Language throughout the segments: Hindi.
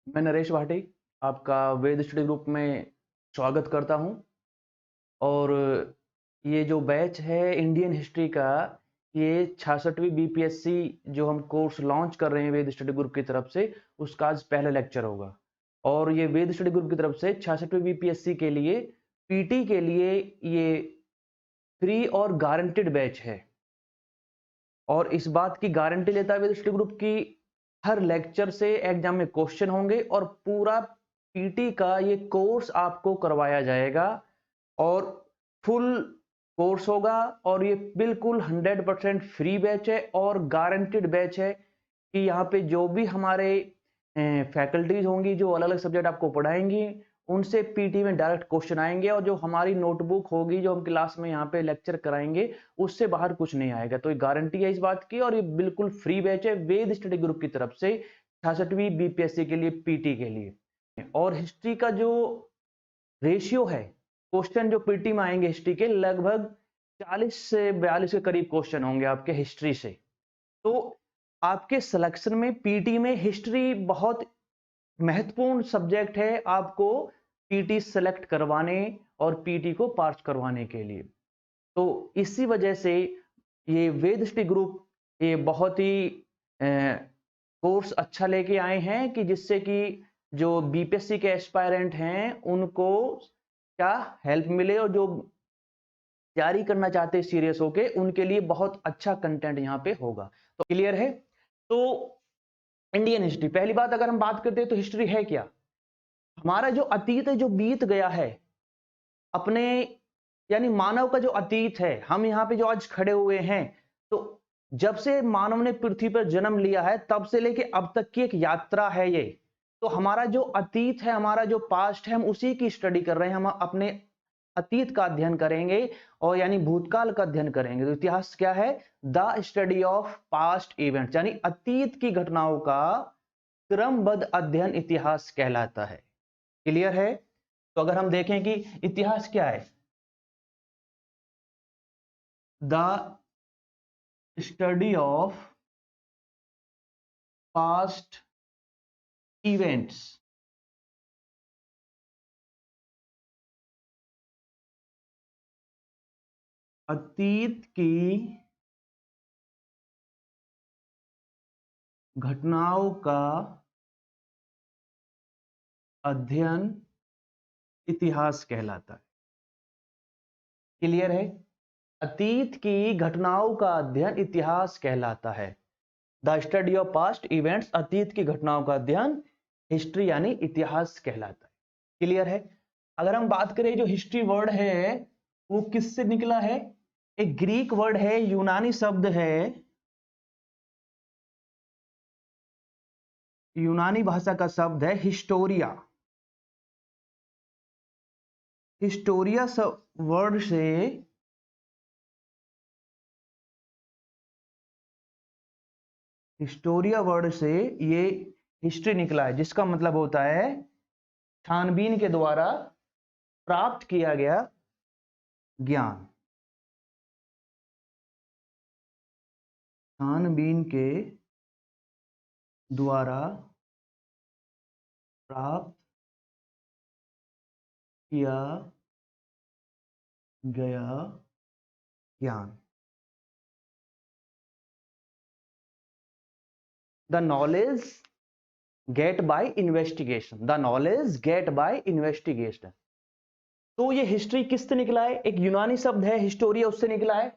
मैं नरेश भाटी आपका वेद स्टडी ग्रुप में स्वागत करता हूं। और ये जो बैच है इंडियन हिस्ट्री का, ये 66वीं बीपीएससी जो हम कोर्स लॉन्च कर रहे हैं वेद स्टडी ग्रुप की तरफ से, उसका आज पहला लेक्चर होगा। और ये वेद स्टडी ग्रुप की तरफ से 66वीं बीपीएससी के लिए पीटी के लिए ये फ्री और गारंटेड बैच है। और इस बात की गारंटी लेता है वेद स्टडी ग्रुप की हर लेक्चर से एग्जाम में क्वेश्चन होंगे और पूरा पीटी का ये कोर्स आपको करवाया जाएगा और फुल कोर्स होगा। और ये बिल्कुल 100% फ्री बैच है और गारंटेड बैच है कि यहाँ पे जो भी हमारे फैकल्टीज होंगी जो अलग अलग सब्जेक्ट आपको पढ़ाएंगी, उनसे पीटी में डायरेक्ट क्वेश्चन आएंगे और जो हमारी नोटबुक होगी जो हम क्लास में यहाँ पे लेक्चर कराएंगे, उससे बाहर कुछ नहीं आएगा। तो ये गारंटी है इस बात की और ये बिल्कुल फ्री बैच है वेद स्टडी ग्रुप की तरफ से 66वीं बीपीएससी के लिए, पीटी के लिए। और हिस्ट्री का जो रेशियो है, क्वेश्चन जो पीटी में आएंगे हिस्ट्री के, लगभग 40 से 42 के करीब क्वेश्चन होंगे आपके हिस्ट्री से। तो आपके सिलेक्शन में पीटी में हिस्ट्री बहुत महत्वपूर्ण सब्जेक्ट है आपको पीटी सेलेक्ट करवाने और पीटी को पास करवाने के लिए। तो इसी वजह से ये वेद स्टडी ग्रुप ये बहुत ही कोर्स अच्छा लेके आए हैं कि जिससे कि जो बीपीएससी के एस्पायरेंट हैं उनको क्या हेल्प मिले, और जो तैयारी करना चाहते हैं सीरियस होके उनके लिए बहुत अच्छा कंटेंट यहाँ पे होगा। तो क्लियर है। तो इंडियन हिस्ट्री, पहली बात अगर हम बात करते हैं तो हिस्ट्री है क्या? हमारा जो अतीत है, जो बीत गया है अपने, यानी मानव का जो अतीत है, हम यहाँ पे जो आज खड़े हुए हैं, तो जब से मानव ने पृथ्वी पर जन्म लिया है तब से लेके अब तक की एक यात्रा है ये। तो हमारा जो अतीत है, हमारा जो पास्ट है, हम उसी की स्टडी कर रहे हैं। हम अपने अतीत का अध्ययन करेंगे और यानी भूतकाल का अध्ययन करेंगे। तो इतिहास क्या है? The study of past events, यानी अतीत की घटनाओं का क्रमबद्ध अध्ययन इतिहास कहलाता है। क्लियर है। तो अगर हम देखें कि इतिहास क्या है, the study of past events, अतीत की घटनाओं का अध्ययन इतिहास कहलाता है। क्लियर है। अतीत की घटनाओं का अध्ययन इतिहास कहलाता है। The study of past events, अतीत की घटनाओं का अध्ययन हिस्ट्री यानी इतिहास कहलाता है। क्लियर है। अगर हम बात करें जो हिस्ट्री वर्ड है वो किससे निकला है? एक ग्रीक वर्ड है, यूनानी शब्द है, यूनानी भाषा का शब्द है हिस्टोरिया। हिस्टोरिया वर्ड से हिस्टोरिया वर्ड से ये हिस्ट्री निकला है, जिसका मतलब होता है छानबीन के द्वारा प्राप्त किया गया ज्ञान। छानबीन के द्वारा प्राप्त किया गया ज्ञान। The knowledge get by investigation, the knowledge get by investigation. तो ये हिस्ट्री किससे निकला है? एक यूनानी शब्द है हिस्टोरिया, उससे निकला है,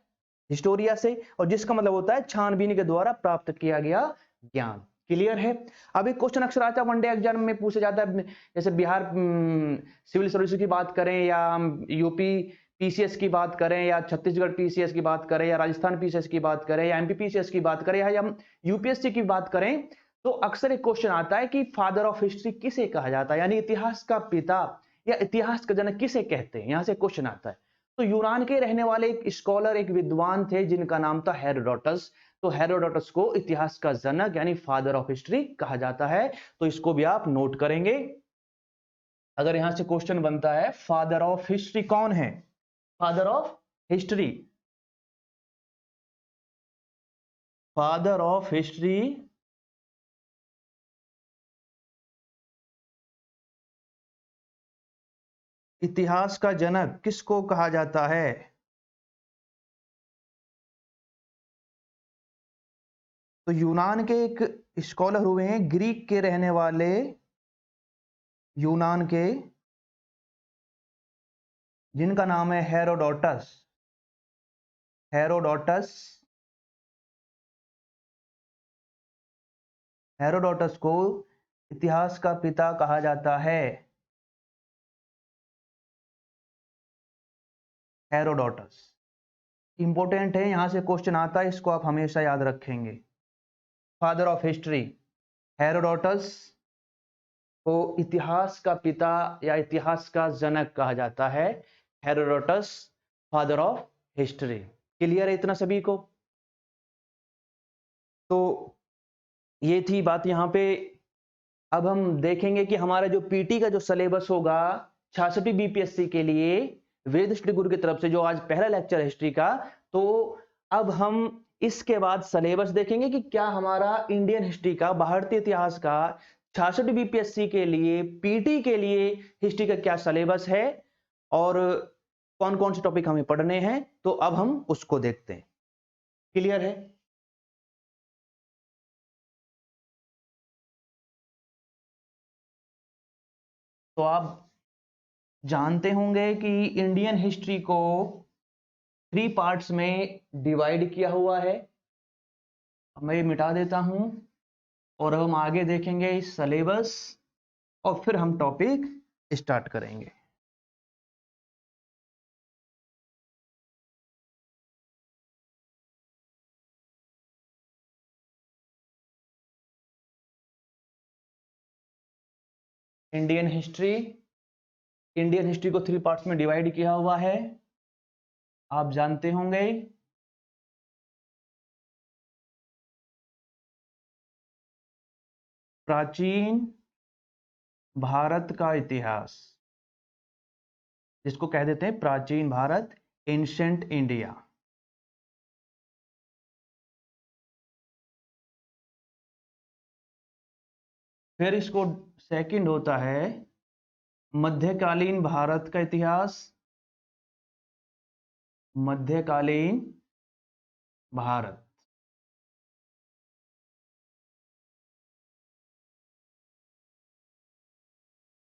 हिस्टोरिया से, और जिसका मतलब होता है छानबीन के द्वारा प्राप्त किया गया ज्ञान। क्लियर है। अब एक क्वेश्चन अक्सर आता है वनडे एग्जाम में पूछा जाता है, जैसे बिहार सिविल सर्विस की बात करें, या हम यूपी पीसीएस की बात करें, या छत्तीसगढ़ पीसीएस की बात करें, या राजस्थान पीसीएस की बात करें, या एमपी पीसीएस की बात करें, या हम यूपीएससी की बात करें, तो अक्सर एक क्वेश्चन आता है कि फादर ऑफ हिस्ट्री किसे कहा जाता है, यानी इतिहास का पिता या इतिहास का जनक किसे कहते हैं, यहां से क्वेश्चन आता है। तो यूनान के रहने वाले एक स्कॉलर, एक विद्वान थे जिनका नाम था हेरोडोटस। तो हेरोडोटस को इतिहास का जनक यानी फादर ऑफ हिस्ट्री कहा जाता है। तो इसको भी आप नोट करेंगे। अगर यहां से क्वेश्चन बनता है फादर ऑफ हिस्ट्री कौन है, father of history, father of history इतिहास का जनक किसको कहा जाता है? तो यूनान के एक स्कॉलर हुए हैं, ग्रीक के रहने वाले, यूनान के, जिनका नाम है हेरोडोटस। हेरोडोटस, हेरोडोटस को इतिहास का पिता कहा जाता है। हेरोडोटस इंपॉर्टेंट है, यहां से क्वेश्चन आता है, इसको आप हमेशा याद रखेंगे। फादर ऑफ हिस्ट्री, हेरोडोटस को इतिहास का पिता या इतिहास का जनक कहा जाता है। Herodotus, father of history. Clear है इतना सभी को? तो ये थी बात यहां पे। अब हम देखेंगे कि हमारा जो पीटी का जो सिलेबस होगा 66वीं बीपीएससी के लिए वेद स्टडी गुरु की तरफ से, जो आज पहला लेक्चर है हिस्ट्री का, तो अब हम इसके बाद सिलेबस देखेंगे कि क्या हमारा इंडियन हिस्ट्री का, भारतीय इतिहास का 66वीं बीपीएससी के लिए, पीटी के लिए हिस्ट्री का क्या सिलेबस है और कौन कौन से टॉपिक हमें पढ़ने हैं, तो अब हम उसको देखते हैं। क्लियर है? तो आप जानते होंगे कि इंडियन हिस्ट्री को 3 पार्ट्स में डिवाइड किया हुआ है। मैं ये मिटा देता हूं और हम आगे देखेंगे सिलेबस और फिर हम टॉपिक स्टार्ट करेंगे। इंडियन हिस्ट्री, इंडियन हिस्ट्री को 3 पार्ट्स में डिवाइड किया हुआ है, आप जानते होंगे। प्राचीन भारत का इतिहास, जिसको कह देते हैं प्राचीन भारत, एंशिएंट इंडिया। फिर इसको सेकंड होता है मध्यकालीन भारत का इतिहास, मध्यकालीन भारत।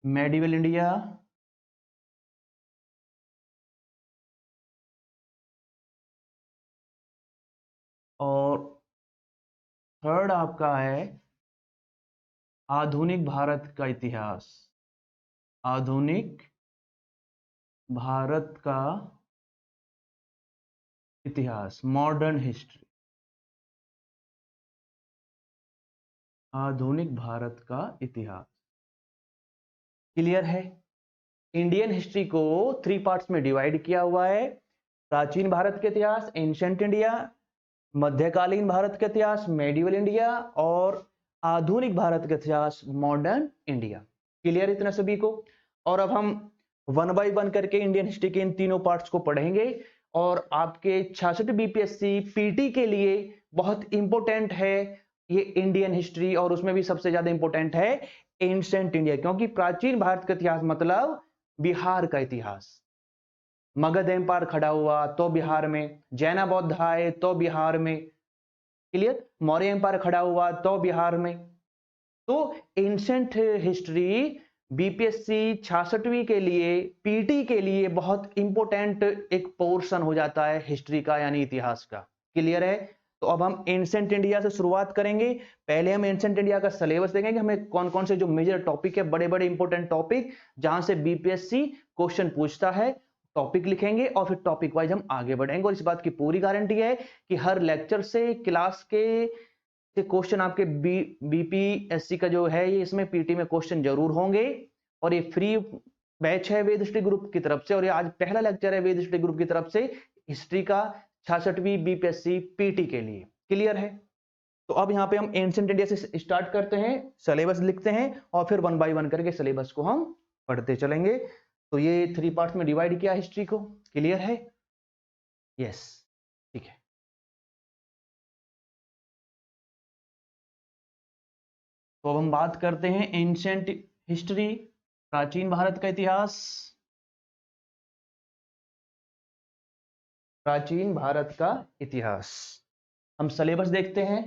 मेडिवल इंडिया, और थर्ड आपका है आधुनिक भारत का इतिहास, आधुनिक भारत का इतिहास, मॉडर्न हिस्ट्री, आधुनिक भारत का इतिहास। क्लियर है? इंडियन हिस्ट्री को 3 पार्ट्स में डिवाइड किया हुआ है, प्राचीन भारत के इतिहास, एंशिएंट इंडिया, मध्यकालीन भारत का इतिहास, मेडिवल इंडिया, और आधुनिक भारत का इतिहास, मॉडर्न इंडिया। क्लियर इतना सभी को? और अब हम 1 बाय 1 करके इंडियन हिस्ट्री के इन तीनों पार्ट्स को पढ़ेंगे, और आपके 66 बीपीएससी पीटी के लिए बहुत इंपॉर्टेंट है ये इंडियन हिस्ट्री, और उसमें भी सबसे ज्यादा इंपॉर्टेंट है एंशिएंट इंडिया, क्योंकि प्राचीन भारत का इतिहास मतलब बिहार का इतिहास। मगध एम्पायर खड़ा हुआ तो बिहार में, जैना बौद्ध आए तो बिहार में, क्लियर, मौर्य एम्पायर खड़ा हुआ तो बिहार में। तो एंशिएंट हिस्ट्री बीपीएससी 66वीं के लिए, पीटी के लिए बहुत इंपॉर्टेंट एक पोर्शन हो जाता है हिस्ट्री का, यानी इतिहास का। क्लियर है? तो अब हम एंशिएंट इंडिया से शुरुआत करेंगे। पहले हम एंशिएंट इंडिया का सिलेबस देखेंगे, हमें कौन कौन से जो मेजर टॉपिक है, बड़े बड़े इंपॉर्टेंट टॉपिक जहां से बीपीएससी क्वेश्चन पूछता है, टॉपिक लिखेंगे और फिर टॉपिक वाइज हम आगे बढ़ेंगे। और इस बात की पूरी गारंटी है कि हर लेक्चर से, क्लास के क्वेश्चन आपके बीपीएससी का जो है, ये इसमें पीटी में क्वेश्चन जरूर होंगे। और ये फ्री बैच है वेद स्टडी ग्रुप की तरफ से, और ये आज पहला लेक्चर है वेद स्टडी ग्रुप की तरफ से हिस्ट्री का 66वीं बीपीएससी पीटी के लिए। क्लियर है? तो अब यहाँ पे हम एंशिएंट इंडिया से स्टार्ट करते हैं, सिलेबस लिखते हैं और फिर 1 बाय 1 करके सिलेबस को हम पढ़ते चलेंगे। तो ये 3 पार्ट्स में डिवाइड किया हिस्ट्री को। क्लियर है? यस, ठीक है। तो अब हम बात करते हैं एंशिएंट हिस्ट्री, प्राचीन भारत का इतिहास। प्राचीन भारत का इतिहास। हम सिलेबस देखते हैं।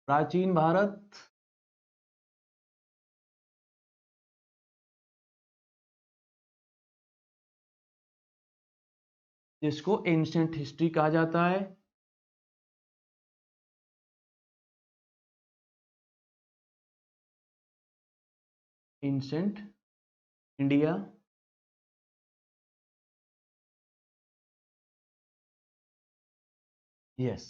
प्राचीन भारत, जिसको एंशिएंट हिस्ट्री कहा जाता है। Ancient India. यस।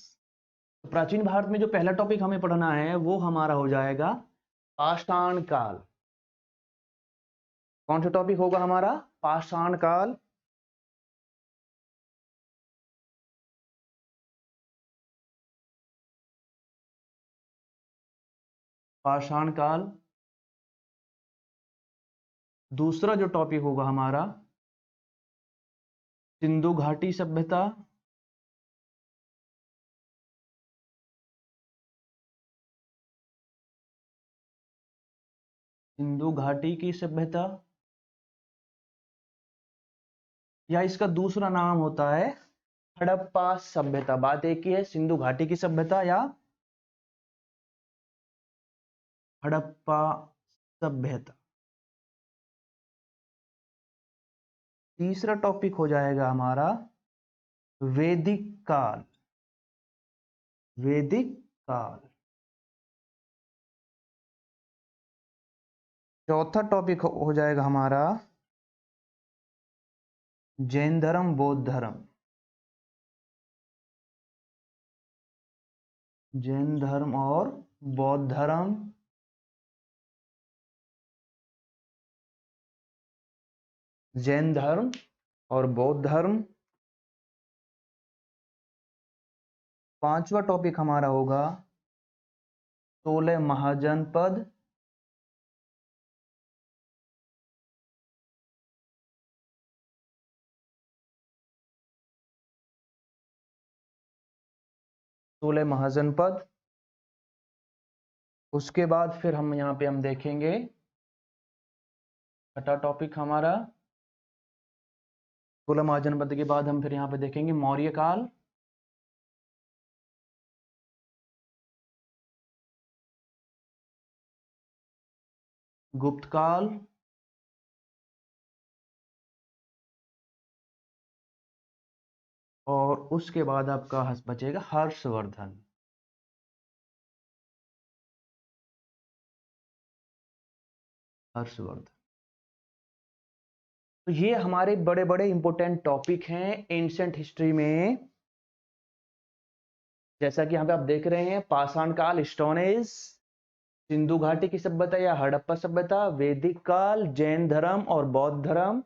तो प्राचीन भारत में जो पहला टॉपिक हमें पढ़ना है वो हमारा हो जाएगा पाषाण काल। कौन सा टॉपिक होगा हमारा? पाषाण काल। पाषाण काल। दूसरा जो टॉपिक होगा हमारा सिंधु घाटी सभ्यता। सिंधु घाटी की सभ्यता, या इसका दूसरा नाम होता है हड़प्पा सभ्यता। बात एक ही है, सिंधु घाटी की सभ्यता या हड़प्पा सभ्यता। तीसरा टॉपिक हो जाएगा हमारा वैदिक काल। वैदिक काल। चौथा टॉपिक हो जाएगा हमारा जैन धर्म, बौद्ध धर्म। जैन धर्म और बौद्ध धर्म। जैन धर्म और बौद्ध धर्म। पांचवा टॉपिक हमारा होगा 16 महाजनपद। सोलह महाजनपद। उसके बाद फिर हम यहाँ पे हम देखेंगे छठा टॉपिक हमारा 16 महाजनपद के बाद हम फिर यहाँ पे देखेंगे मौर्य काल। गुप्त काल। और उसके बाद आपका बचेगा हर्षवर्धन। हर्षवर्धन। तो ये हमारे बड़े बड़े इंपॉर्टेंट टॉपिक हैं एंशिएंट हिस्ट्री में। जैसा कि यहाँ पे आप देख रहे हैं, पाषाण काल, स्टोन एज, सिंधु घाटी की सभ्यता या हड़प्पा सभ्यता, वैदिक काल, जैन धर्म और बौद्ध धर्म,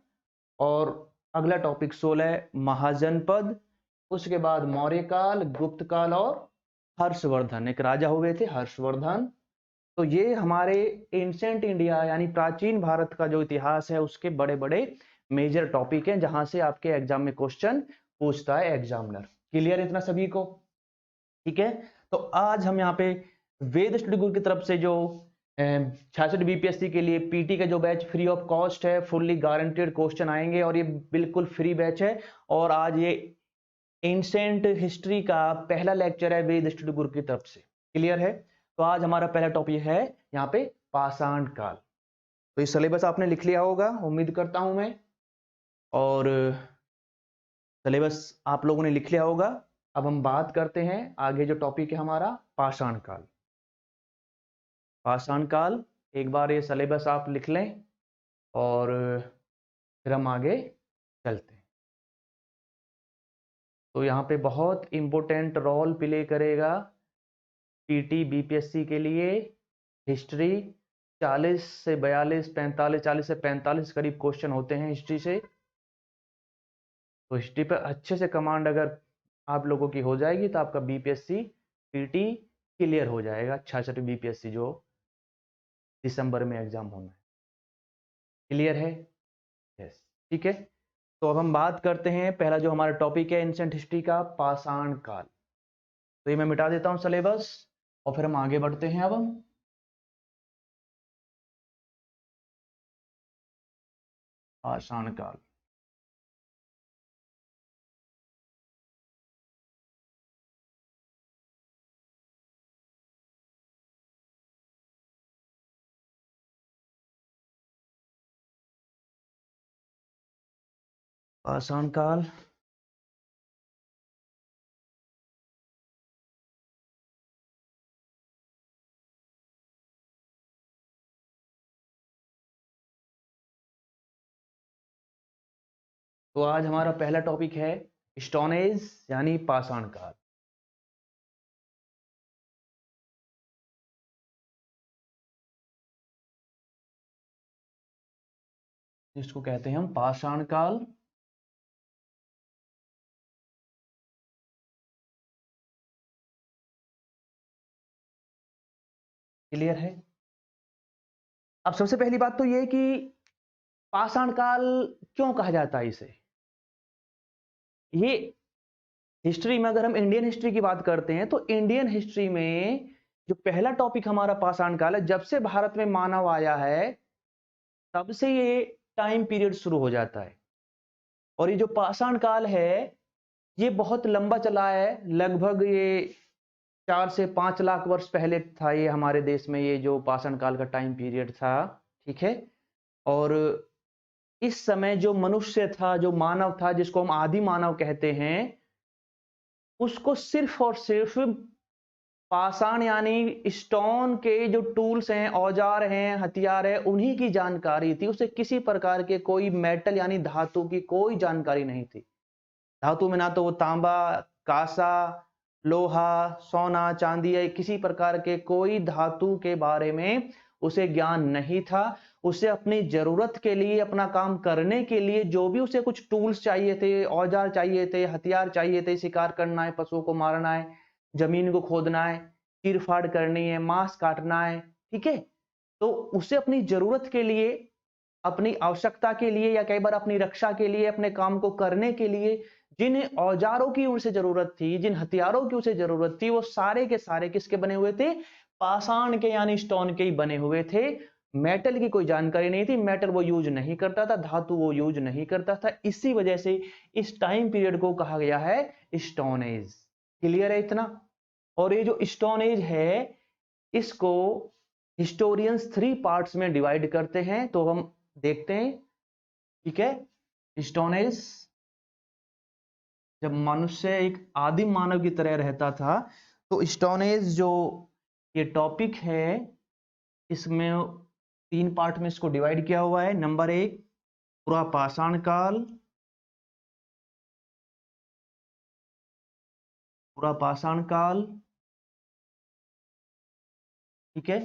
और अगला टॉपिक 16 महाजनपद। उसके बाद मौर्य काल, गुप्त काल और हर्षवर्धन। एक राजा हुए थे हर्षवर्धन। तो ये हमारे एंशिएंट इंडिया यानी प्राचीन भारत का जो इतिहास है उसके बड़े बड़े मेजर टॉपिक हैं जहां से आपके एग्जाम में क्वेश्चन पूछता है एग्जामिनर। क्लियर इतना सभी को? ठीक है। तो आज हम यहाँ पे वेद स्टडी ग्रुप की तरफ से जो 66 बीपीएससी के लिए पीटी का जो बैच फ्री ऑफ कॉस्ट है, फुल्ली गारंटेड क्वेश्चन आएंगे और ये बिल्कुल फ्री बैच है। और आज ये एंशिएंट हिस्ट्री का पहला लेक्चर है वेद स्टडी ग्रुप की तरफ से। क्लियर है? तो आज हमारा पहला टॉपिक है यहाँ पे पाषाण काल। तो ये सिलेबस आपने लिख लिया होगा उम्मीद करता हूं मैं, और सिलेबस आप लोगों ने लिख लिया होगा। अब हम बात करते हैं आगे जो टॉपिक है हमारा पाषाण काल। पाषाण काल, एक बार ये सिलेबस आप लिख लें और फिर हम आगे चलते हैं। तो यहाँ पे बहुत इंपॉर्टेंट रोल प्ले करेगा पीटी बीपीएससी के लिए हिस्ट्री। 40 से 42, 45, 40 से 45 करीब क्वेश्चन होते हैं हिस्ट्री से। तो हिस्ट्री पर अच्छे से कमांड अगर आप लोगों की हो जाएगी तो आपका बीपीएससी पीटी क्लियर हो जाएगा। 66 बीपीएससी जो दिसंबर में एग्जाम होना है। क्लियर है? यस। ठीक है। तो अब हम बात करते हैं पहला जो हमारा टॉपिक है एंशिएंट हिस्ट्री का, पाषाण काल। तो ये मैं मिटा देता हूँ सिलेबस और फिर हम आगे बढ़ते हैं। अब हम पाषाण काल। पाषाण काल तो आज हमारा पहला टॉपिक है स्टोन एज यानी पाषाण काल। जिसको कहते हैं हम पाषाण काल। क्लियर है? अब सबसे पहली बात तो ये कि पाषाण काल क्यों कहा जाता है इसे। ये हिस्ट्री में अगर हम इंडियन हिस्ट्री की बात करते हैं तो इंडियन हिस्ट्री में जो पहला टॉपिक हमारा पाषाण काल है, जब से भारत में मानव आया है तब से ये टाइम पीरियड शुरू हो जाता है। और ये जो पाषाण काल है ये बहुत लंबा चला है, लगभग ये 4 से 5 लाख वर्ष पहले था ये हमारे देश में, ये जो पाषाण काल का टाइम पीरियड था। ठीक है? और इस समय जो मनुष्य था, जो मानव था, जिसको हम आदि मानव कहते हैं, उसको सिर्फ और सिर्फ पाषाण यानी स्टोन के जो टूल्स हैं, औजार हैं, हथियार है, उन्हीं की जानकारी थी। उसे किसी प्रकार के कोई मेटल यानी धातु की कोई जानकारी नहीं थी। धातु में ना तो वो तांबा, कांसा, लोहा, सोना, चांदी या किसी प्रकार के कोई धातु के बारे में उसे ज्ञान नहीं था। उसे अपनी जरूरत के लिए, अपना काम करने के लिए जो भी उसे कुछ टूल्स चाहिए थे, औजार चाहिए थे, हथियार चाहिए थे, शिकार करना है, पशुओं को मारना है, जमीन को खोदना है, चीर-फाड़ करनी है, मांस काटना है, ठीक है? तो उसे अपनी जरूरत के लिए, अपनी आवश्यकता के लिए या कई बार अपनी रक्षा के लिए, अपने काम को करने के लिए जिन औजारों की उसे जरूरत थी, जिन हथियारों की उसे जरूरत थी, वो सारे के सारे किसके बने हुए थे? पाषाण के यानी स्टोन के ही बने हुए थे। मेटल की कोई जानकारी नहीं थी, मेटल वो यूज नहीं करता था, धातु वो यूज नहीं करता था। इसी वजह से इस टाइम पीरियड को कहा गया है स्टोन एज। क्लियर है इतना? और ये जो स्टोन एज है इसको हिस्टोरियंस 3 पार्ट्स में डिवाइड करते हैं, तो हम देखते हैं। ठीक है? स्टोन एज जब मनुष्य एक आदिम मानव की तरह रहता था, तो स्टोन एज जो ये टॉपिक है इसमें 3 पार्ट में इसको डिवाइड किया हुआ है। नंबर 1 पूरा पाषाण काल, पूरा पाषाण काल। ठीक है?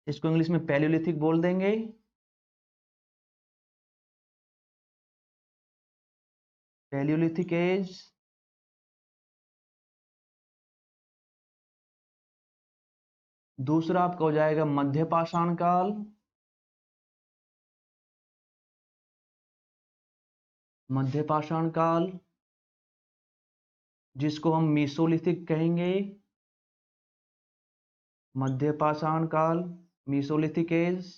इसको इंग्लिश में पैलियोलिथिक बोल देंगे। Paleolithic age. दूसरा आपका हो जाएगा मध्य पाषाण काल, मध्य पाषाण काल, जिसको हम मीसोलिथिक कहेंगे। मध्य पाषाण काल, मीसोलिथिक एज,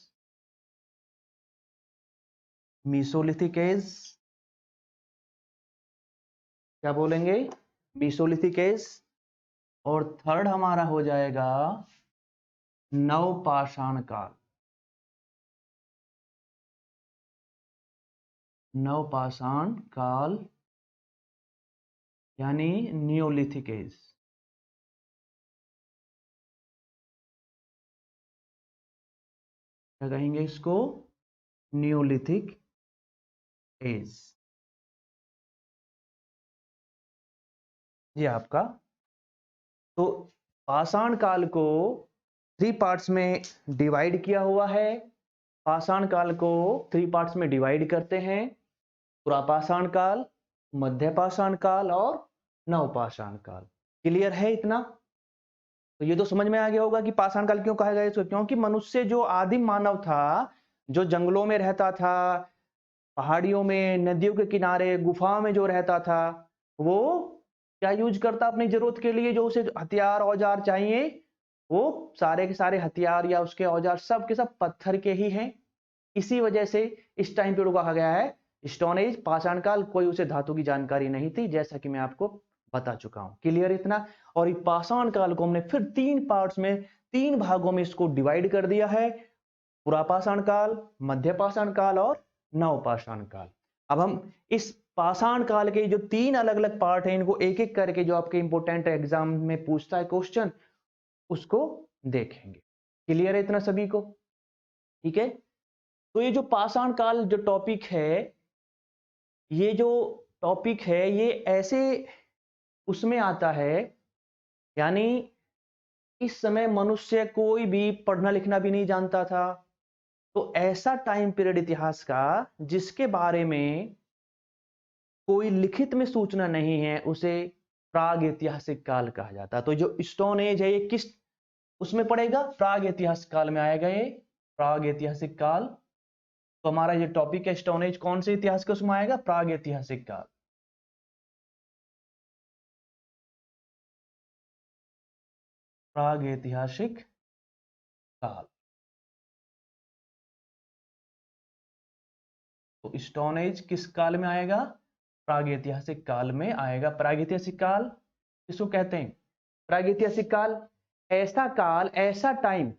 मीसोलिथिक एज क्या बोलेंगे? Mesolithic as. और थर्ड हमारा हो जाएगा नवपाषाण काल, नवपाषाण काल यानी नियोलिथिक एज। क्या कहेंगे इसको? Neolithic age. ये आपका तो पाषाण काल को 3 पार्ट्स में डिवाइड किया हुआ है। पाषाण काल को 3 पार्ट्स में डिवाइड करते हैं, पुरापाषाण काल, मध्य पाषाण काल और नवपाषाण काल। क्लियर है इतना? तो ये तो समझ में आ गया होगा कि पाषाण काल क्यों कहा गया इसको। क्योंकि मनुष्य जो आदिम मानव था, जो जंगलों में रहता था, पहाड़ियों में, नदियों के किनारे, गुफाओं में जो रहता था, वो क्या यूज करता अपनी जरूरत के लिए? जो उसे हथियार औजार चाहिए, वो सारे के सारे हथियार या उसके औजार सब के सब पत्थर के ही हैं। इसी वजह से इस टाइम पीरियड को कहा गया है स्टोन एज पाषाण काल, कोई उसे धातु की जानकारी नहीं थी, जैसा कि मैं आपको बता चुका हूं। क्लियर इतना? और ये पाषाण काल को हमने फिर 3 पार्ट्स में, 3 भागों में इसको डिवाइड कर दिया है, पुरापाषाण काल, मध्य पाषाण काल और नवपाषाण काल। अब हम इस पाषाण काल के जो 3 अलग अलग पार्ट हैं, इनको एक एक करके, जो आपके इंपोर्टेंट एग्जाम में पूछता है क्वेश्चन, उसको देखेंगे। क्लियर है इतना सभी को? ठीक है। तो ये जो पाषाण काल जो टॉपिक है, ये जो टॉपिक है, ये ऐसे उसमें आता है, यानी इस समय मनुष्य कोई भी पढ़ना लिखना भी नहीं जानता था। तो ऐसा टाइम पीरियड इतिहास का जिसके बारे में कोई लिखित में सूचना नहीं है, उसे प्राग ऐतिहासिक काल कहा जाता है। तो जो स्टोन एज है, ये किस उसमें पड़ेगा? प्राग ऐतिहासिक काल में आएगा ये, प्राग ऐतिहासिक काल। तो हमारा ये टॉपिक है स्टोन एज, कौन से इतिहास का उसमें आएगा? प्राग ऐतिहासिक काल। प्राग ऐतिहासिक काल। तो स्टोन एज किस काल में आएगा? प्रागैतिहासिक काल में आएगा। प्रागैतिहासिक काल किसको कहते हैं? प्रागैतिहासिक काल ऐसा काल, ऐसा टाइम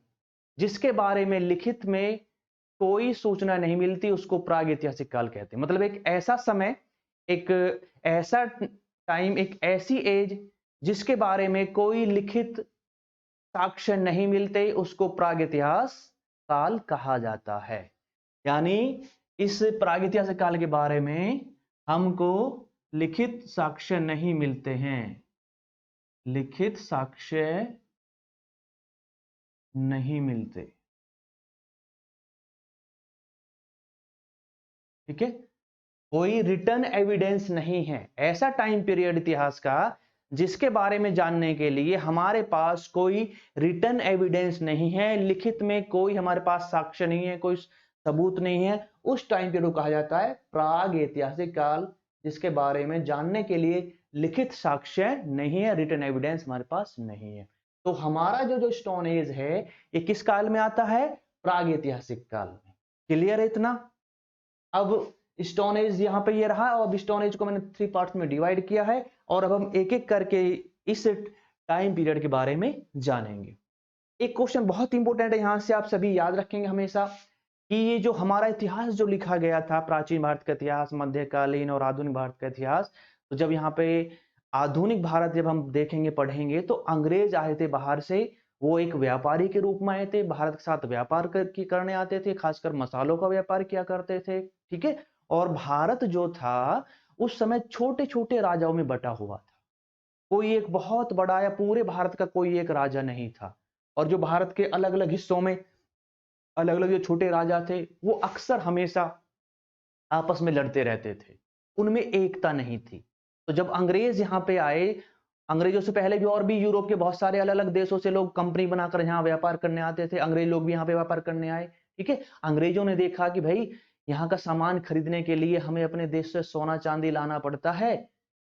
जिसके बारे में लिखित में कोई सूचना नहीं मिलती, उसको प्रागैतिहासिक काल कहते हैं। मतलब एक ऐसा समय, एक ऐसा टाइम, एक ऐसी एज जिसके बारे में कोई लिखित साक्ष्य नहीं मिलते, उसको प्रागैतिहास काल कहा जाता है। यानी इस प्रागैतिहासिक काल के बारे में हमको लिखित साक्ष्य नहीं मिलते हैं, लिखित साक्ष्य नहीं मिलते। ठीक है, कोई रिटर्न एविडेंस नहीं है। ऐसा टाइम पीरियड इतिहास का जिसके बारे में जानने के लिए हमारे पास कोई रिटर्न एविडेंस नहीं है, लिखित में कोई हमारे पास साक्ष्य नहीं है, कोई सबूत नहीं है, उस टाइम पीरियड को कहा जाता है प्राग ऐतिहासिक काल, जिसके बारे में जानने के लिए लिखित साक्ष्य नहीं है, रिटर्न एविडेंस हमारे पास नहीं है। तो हमारा जो स्टोन एज है, ये किस काल में आता है? प्राग ऐतिहासिक काल में। क्लियर है इतना? अब स्टोन एज यहाँ पे ये रहा, और स्टोन एज को मैंने 3 पार्ट्स में डिवाइड किया है, और अब हम एक एक करके इस टाइम पीरियड के बारे में जानेंगे। एक क्वेश्चन बहुत इंपॉर्टेंट है, यहां से आप सभी याद रखेंगे हमेशा, कि ये जो हमारा इतिहास जो लिखा गया था, प्राचीन भारत का इतिहास, मध्यकालीन और आधुनिक भारत का इतिहास, तो जब यहाँ पे आधुनिक भारत जब हम देखेंगे, पढ़ेंगे, तो अंग्रेज आए थे बाहर से। वो एक व्यापारी के रूप में आए थे, भारत के साथ व्यापार करने आते थे, खासकर मसालों का व्यापार किया करते थे। ठीक है, और भारत जो था उस समय छोटे छोटे राजाओं में बटा हुआ था, कोई एक बहुत बड़ा या पूरे भारत का कोई एक राजा नहीं था। और जो भारत के अलग अलग हिस्सों में अलग अलग जो छोटे राजा थे, वो अक्सर हमेशा आपस में लड़ते रहते थे, उनमें एकता नहीं थी। तो जब अंग्रेज यहाँ पे आए, अंग्रेजों से पहले भी और भी यूरोप के बहुत सारे अलग अलग देशों से लोग कंपनी बनाकर यहाँ व्यापार करने आते थे, अंग्रेज लोग भी यहाँ पे व्यापार करने आए। ठीक है, अंग्रेजों ने देखा कि भाई यहाँ का सामान खरीदने के लिए हमें अपने देश से सोना चांदी लाना पड़ता है,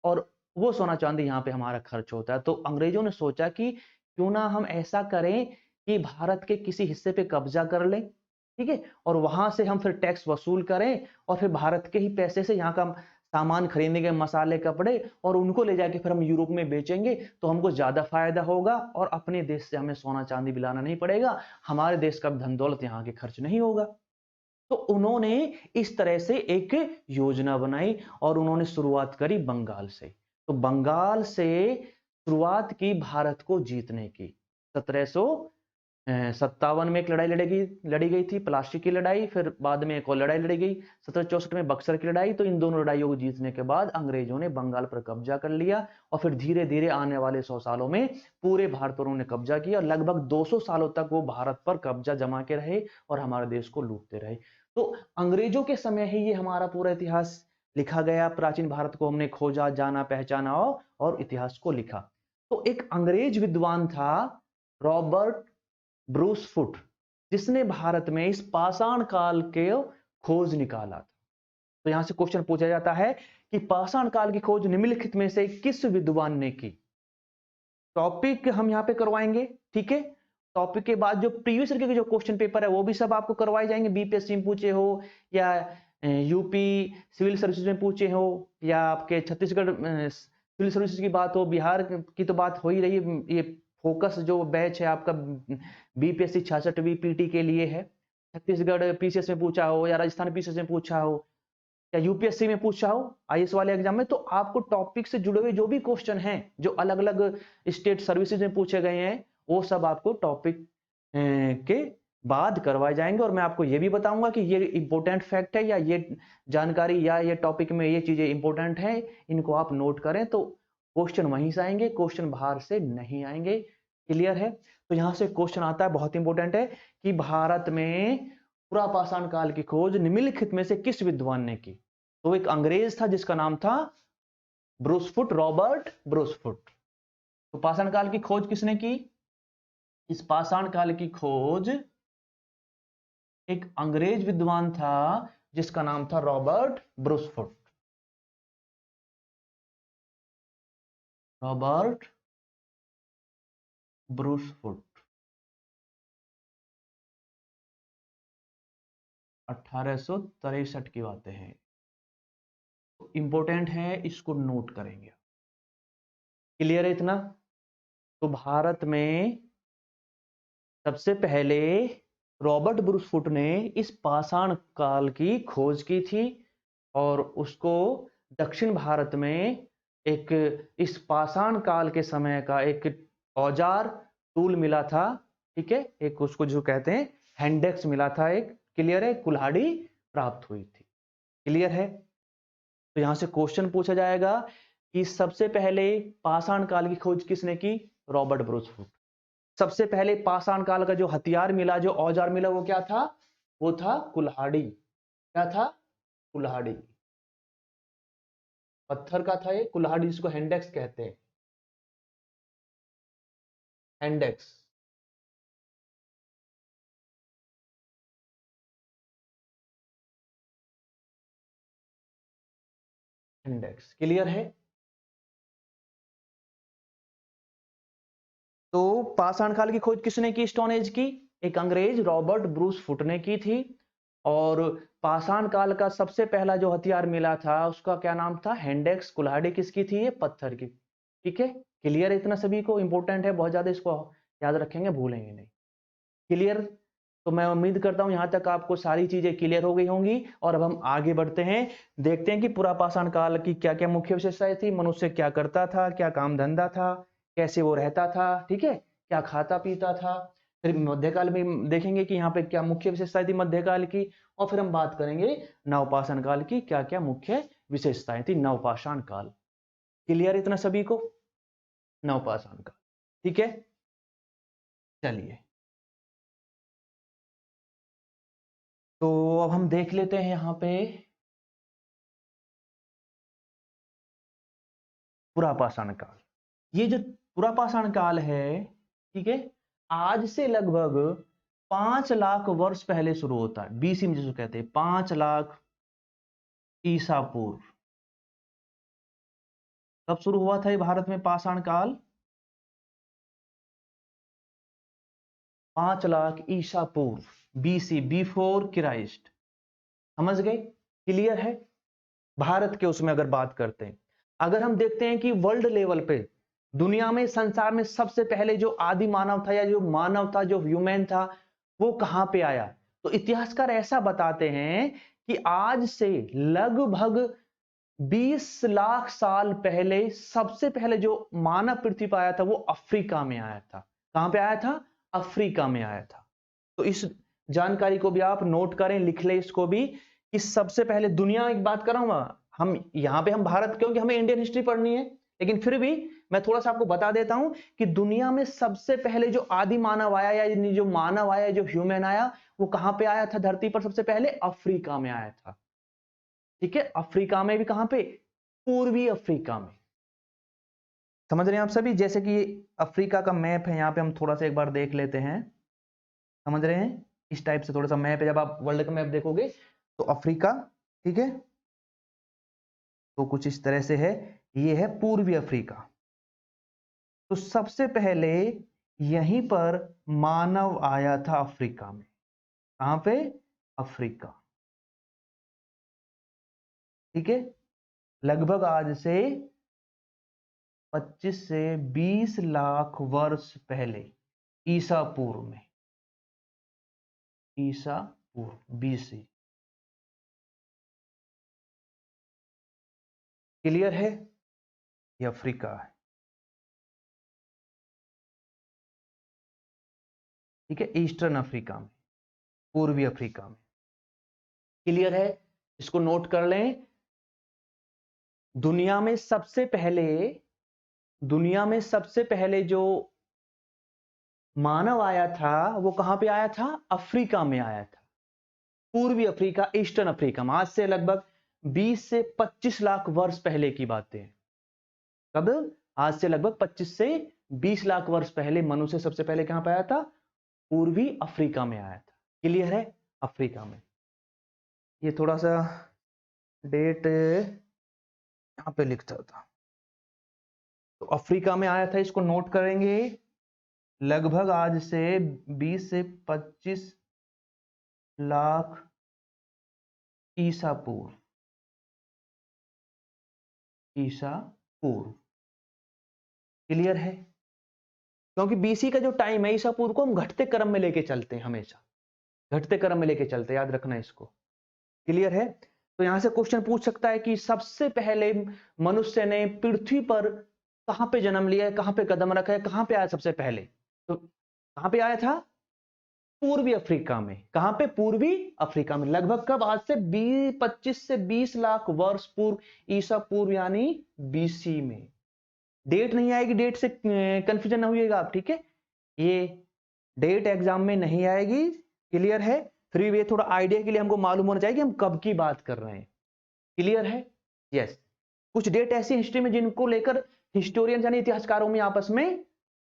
और वो सोना चांदी यहाँ पे हमारा खर्च होता है। तो अंग्रेजों ने सोचा कि क्यों ना हम ऐसा करें कि भारत के किसी हिस्से पे कब्जा कर लें, ठीक है, और वहां से हम फिर टैक्स वसूल करें, और फिर भारत के ही पैसे से यहाँ का सामान खरीदेंगे, मसाले, कपड़े, और उनको ले जाके फिर हम यूरोप में बेचेंगे, तो हमको ज्यादा फायदा होगा, और अपने देश से हमें सोना चांदी भी लाना नहीं पड़ेगा, हमारे देश का धन दौलत यहाँ के खर्च नहीं होगा। तो उन्होंने इस तरह से एक योजना बनाई, और उन्होंने शुरुआत करी बंगाल से। तो बंगाल से शुरुआत की भारत को जीतने की। 1757 में एक लड़ाई लड़ी गई थी, प्लासी की लड़ाई, फिर बाद में एक और लड़ाई लड़ी गई 1764 में, बक्सर की लड़ाई। तो इन दोनों लड़ाइयों को जीतने के बाद अंग्रेजों ने बंगाल पर कब्जा कर लिया, और फिर धीरे धीरे आने वाले 100 सालों में पूरे भारत पर उन्होंने कब्जा किया, और लगभग 200 सालों तक वो भारत पर कब्जा जमा के रहे और हमारे देश को लूटते रहे। तो अंग्रेजों के समय ही ये हमारा पूरा इतिहास लिखा गया, प्राचीन भारत को हमने खोजा, जाना, पहचाना और इतिहास को लिखा। तो एक अंग्रेज विद्वान था, रॉबर्ट ब्रूस फुट, जिसने भारत में इस पाषाण काल के खोज निकाला था। तो यहां से क्वेश्चन पूछा जाता है कि पाषाण काल की खोज निम्नलिखित में से किस विद्वान ने की? टॉपिक हम यहां पे करवाएंगे, ठीक है। टॉपिक के बाद जो प्रीवियस ईयर के जो क्वेश्चन पेपर है वो भी सब आपको करवाए जाएंगे, बीपीएससी में पूछे हो या यूपी सिविल सर्विसेज में पूछे हो, या आपके छत्तीसगढ़ सिविल सर्विसेज की बात हो, बिहार की तो बात हो ही रही है। ये फोकस जो बैच है आपका बीपीएससी 66वीं पीटी के लिए है। छत्तीसगढ़ पीसीएस में पूछा हो, या राजस्थान पीसीएस में पूछा हो, या यूपीएससी में पूछा हो आईएएस वाले एग्जाम में, तो आपको टॉपिक से जुड़े हुए जो भी क्वेश्चन हैं जो अलग अलग स्टेट सर्विसेज में पूछे गए हैं, वो सब आपको टॉपिक के बाद करवाए जाएंगे। और मैं आपको ये भी बताऊंगा कि ये इंपॉर्टेंट फैक्ट है, या ये जानकारी या ये टॉपिक में ये चीजें इंपॉर्टेंट हैं, इनको आप नोट करें तो क्वेश्चन वहीं से आएंगे, क्वेश्चन बाहर से नहीं आएंगे। क्लियर है? तो यहां से क्वेश्चन आता है, बहुत इंपॉर्टेंट है, कि भारत में पुरापाषाण काल की खोज निम्नलिखित में से किस विद्वान ने की? तो एक अंग्रेज था जिसका नाम था ब्रूसफुट, रॉबर्ट ब्रूसफुट। तो पाषाण काल की खोज किसने की? इस पाषाण काल की खोज एक अंग्रेज विद्वान था जिसका नाम था रॉबर्ट ब्रूसफुट। रॉबर्ट ब्रूसफुट 1863 की बातें हैं, इंपॉर्टेंट है, इसको नोट करेंगे। क्लियर है इतना? तो भारत में सबसे पहले रॉबर्ट ब्रूसफुट ने इस पाषाण काल की खोज की थी, और उसको दक्षिण भारत में एक इस पाषाण काल के समय का एक औजार टूल मिला था। ठीक है, एक उसको जो कहते हैं हैंडेक्स मिला था एक। क्लियर है? कुल्हाड़ी प्राप्त हुई थी। क्लियर है? तो यहां से क्वेश्चन पूछा जाएगा कि सबसे पहले पाषाण काल की खोज किसने की? Robert Bruce Foote. सबसे पहले पाषाण काल का जो हथियार मिला, जो औजार मिला, वो क्या था? वो था कुल्हाड़ी। क्या था? कुल्हाड़ी। पत्थर का था ये कुल्हाड़ी, जिसको हैंडेक्स कहते हैं। हैंडेक्स। हैंडेक्स। क्लियर है? तो पाषाण काल की खोज किसने की स्टोन एज की? एक अंग्रेज रॉबर्ट ब्रूसफुट ने की थी। और पाषाण काल का सबसे पहला जो हथियार मिला था उसका क्या नाम था? हैंडेक्स। कुल्हाड़ी किसकी थी? ये पत्थर की। ठीक है? क्लियर है इतना सभी को? इंपॉर्टेंट है बहुत ज्यादा, इसको याद रखेंगे, भूलेंगे नहीं। क्लियर? तो मैं उम्मीद करता हूं यहां तक आपको सारी चीजें क्लियर हो गई होंगी। और अब हम आगे बढ़ते हैं, देखते हैं कि पुरापाषाण काल की क्या क्या मुख्य विशेषताएं थी, मनुष्य क्या करता था, क्या काम धंधा था, कैसे वो रहता था, ठीक है, क्या खाता पीता था। फिर मध्यकाल में देखेंगे कि यहाँ पे क्या मुख्य विशेषताएं थी मध्यकाल की। और फिर हम बात करेंगे नवपाषाण काल की, क्या क्या मुख्य विशेषताएं थी नवपाषाण काल। क्लियर इतना सभी को? नवपाषाण काल। ठीक है, चलिए। तो अब हम देख लेते हैं यहाँ पे पुरापाषाण काल। ये जो पुरापाषाण काल है, ठीक है, आज से लगभग 5 लाख वर्ष पहले शुरू होता है। बीसी में जिसको कहते हैं 5 लाख ईसा पूर्व। कब शुरू हुआ था ये भारत में पाषाण काल? 5 लाख ईसा पूर्व, बीसी, बिफोर क्राइस्ट। समझ गए? क्लियर है? भारत के उसमें अगर बात करते हैं, अगर हम देखते हैं कि वर्ल्ड लेवल पे दुनिया में, संसार में सबसे पहले जो आदि मानव था, या जो मानव था, जो ह्यूमन था, वो कहां पे आया, तो इतिहासकार ऐसा बताते हैं कि आज से लगभग 20 लाख साल पहले सबसे पहले जो मानव पृथ्वी पर आया था वो अफ्रीका में आया था। कहां पे आया था? अफ्रीका में आया था। तो इस जानकारी को भी आप नोट करें, लिख लें इसको भी, कि सबसे पहले दुनिया की बात कर रहा हूं। हम यहां पे हम भारत, क्योंकि हमें इंडियन हिस्ट्री पढ़नी है, लेकिन फिर भी मैं थोड़ा सा आपको बता देता हूं कि दुनिया में सबसे पहले जो आदि मानव आया, या जो मानव आया, जो ह्यूमन आया, वो कहां पे आया था धरती पर? सबसे पहले अफ्रीका में आया था। ठीक है? अफ्रीका में भी कहां पे? पूर्वी अफ्रीका में। समझ रहे हैं आप सभी? जैसे कि अफ्रीका का मैप है, यहां पे हम थोड़ा सा एक बार देख लेते हैं। समझ रहे हैं? इस टाइप से थोड़ा सा मैप है, जब आप वर्ल्ड का मैप देखोगे तो अफ्रीका, ठीक है, तो कुछ इस तरह से है। ये है पूर्वी अफ्रीका। तो सबसे पहले यहीं पर मानव आया था अफ्रीका में। कहां पे? अफ्रीका। ठीक है, लगभग आज से 25 से 20 लाख वर्ष पहले, ईसा पूर्व में, ईसा पूर्व BC। क्लियर है? ये अफ्रीका है, ठीक है, ईस्टर्न अफ्रीका में, पूर्वी अफ्रीका में। क्लियर है? इसको नोट कर लें। दुनिया में सबसे पहले जो मानव आया था वो कहां पे आया था? अफ्रीका में आया था, पूर्वी अफ्रीका, ईस्टर्न अफ्रीका में। आज से लगभग 20 से 25 लाख वर्ष पहले की बातें हैं। कब? आज से लगभग 25 से 20 लाख वर्ष पहले मनुष्य सबसे पहले कहां पे आया था? पूर्वी अफ्रीका में आया था। क्लियर है? अफ्रीका में। ये थोड़ा सा डेट यहां पे लिखता था, तो अफ्रीका में आया था, इसको नोट करेंगे। लगभग आज से 20 से 25 लाख ईसा पूर्व, ईसा पूर्व। क्लियर है? क्योंकि BC का जो टाइम है, ईसा पूर्व को हम घटते क्रम में लेके चलते हैं, हमेशा घटते क्रम में लेके चलते हैं, याद रखना इसको। क्लियर है? तो यहां से क्वेश्चन पूछ सकता है कि सबसे पहले मनुष्य ने पृथ्वी पर कहां पे जन्म लिया है, कहां पे कदम रखा है, कहां पे आया सबसे पहले? तो कहां पे आया था? पूर्वी अफ्रीका में। कहां पे? पूर्वी अफ्रीका में। लगभग कब? आज से 25 से 20 लाख वर्ष पूर्व, ईसा पूर्व यानी BC में। डेट नहीं आएगी, डेट से कंफ्यूजन ना होइएगा आप, ठीक है? ये डेट एग्जाम में नहीं आएगी। क्लियर है? फिर ये थोड़ा आइडिया के लिए हमको मालूम होना चाहिए कि हम कब की बात कर रहे हैं। क्लियर है? यस। कुछ डेट ऐसी हिस्ट्री में जिनको लेकर हिस्टोरियन यानी इतिहासकारों में आपस में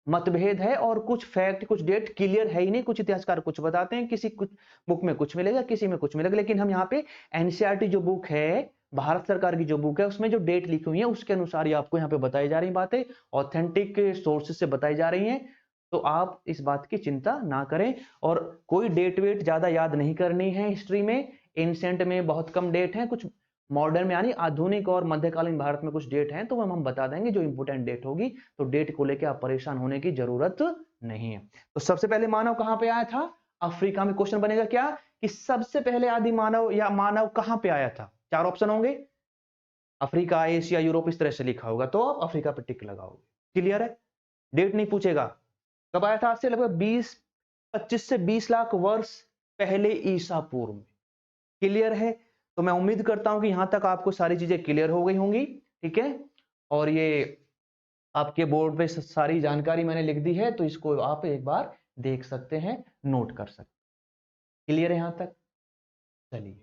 मतभेद है, और कुछ फैक्ट, कुछ डेट क्लियर है ही नहीं। कुछ इतिहासकार कुछ बताते हैं, किसी कुछ बुक में कुछ मिलेगा, किसी में कुछ मिलेगा, लेकिन हम यहाँ पे NCERT जो बुक है, भारत सरकार की जो बुक है, उसमें जो डेट लिखी हुई है उसके अनुसार ही आपको यहाँ पे बताई जा रही बातें, ऑथेंटिक सोर्सेज से बताई जा रही हैं। तो आप इस बात की चिंता ना करें, और कोई डेट वेट ज्यादा याद नहीं करनी है हिस्ट्री में। एंशिएंट में बहुत कम डेट है, कुछ मॉडर्न में यानी आधुनिक और मध्यकालीन भारत में कुछ डेट हैं, तो हम बता देंगे जो इंपोर्टेंट डेट होगी। तो डेट को लेकर आप परेशान होने की जरूरत नहीं है। तो सबसे पहले मानव कहां पे आया था? अफ्रीका में। क्वेश्चन बनेगा क्या कि सबसे पहले आदि मानव या मानव कहां पे आया था? 4 ऑप्शन होंगे, अफ्रीका, एशिया, यूरोप, इस तरह से लिखा होगा, तो आप अफ्रीका पे टिक लगाओगे। क्लियर है? डेट नहीं पूछेगा। कब आया था? आज से लगभग 25 से 20 लाख वर्ष पहले, ईसा पूर्व में। क्लियर है? तो मैं उम्मीद करता हूं कि यहां तक आपको सारी चीजें क्लियर हो गई होंगी, ठीक है? और ये आपके बोर्ड पे सारी जानकारी मैंने लिख दी है, तो इसको आप एक बार देख सकते हैं, नोट कर सकते हैं। क्लियर है यहां तक? चलिए,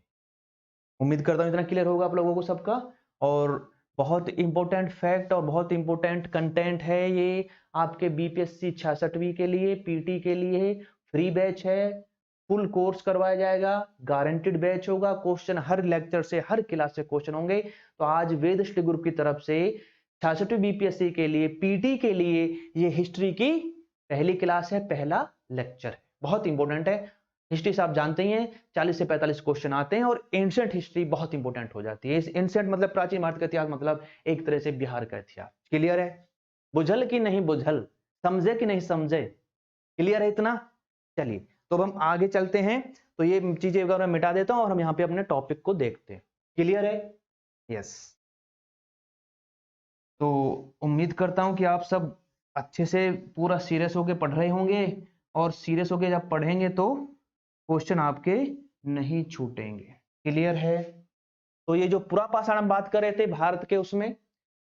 उम्मीद करता हूं इतना क्लियर होगा आप लोगों को सबका। और बहुत इंपॉर्टेंट फैक्ट और बहुत इंपॉर्टेंट कंटेंट है ये आपके BPSC 66वीं के लिए, PT के लिए। फ्री बैच है, फुल कोर्स करवाया जाएगा, गारंटेड बैच होगा। क्वेश्चन हर लेक्चर से, हर क्लास से क्वेश्चन होंगे। तो आज वेद स्टडी ग्रुप की तरफ से 66वीं BPSC के लिए, PT के लिए ये हिस्ट्री की पहली क्लास है, पहला लेक्चर है। बहुत इंपॉर्टेंट है। हिस्ट्री से आप जानते ही हैं 40 से 45 क्वेश्चन आते हैं, और एंशिएंट हिस्ट्री बहुत इंपॉर्टेंट हो जाती है। एंशिएंट मतलब प्राचीन भारत का इतिहास, मतलब एक तरह से बिहार का इतिहास। क्लियर है? बुझल कि नहीं बुझल? समझे कि नहीं समझे? क्लियर है इतना? चलिए, तो अब हम आगे चलते हैं। तो ये चीजें अगर मैं मिटा देता हूं और हम यहाँ पे अपने टॉपिक को देखते हैं। क्लियर है? यस। तो उम्मीद करता हूं कि आप सब अच्छे से पूरा सीरियस होके पढ़ रहे होंगे, और सीरियस होके जब पढ़ेंगे तो क्वेश्चन आपके नहीं छूटेंगे। क्लियर है? तो ये जो पुरा पाषाण हम बात कर रहे थे भारत के, उसमें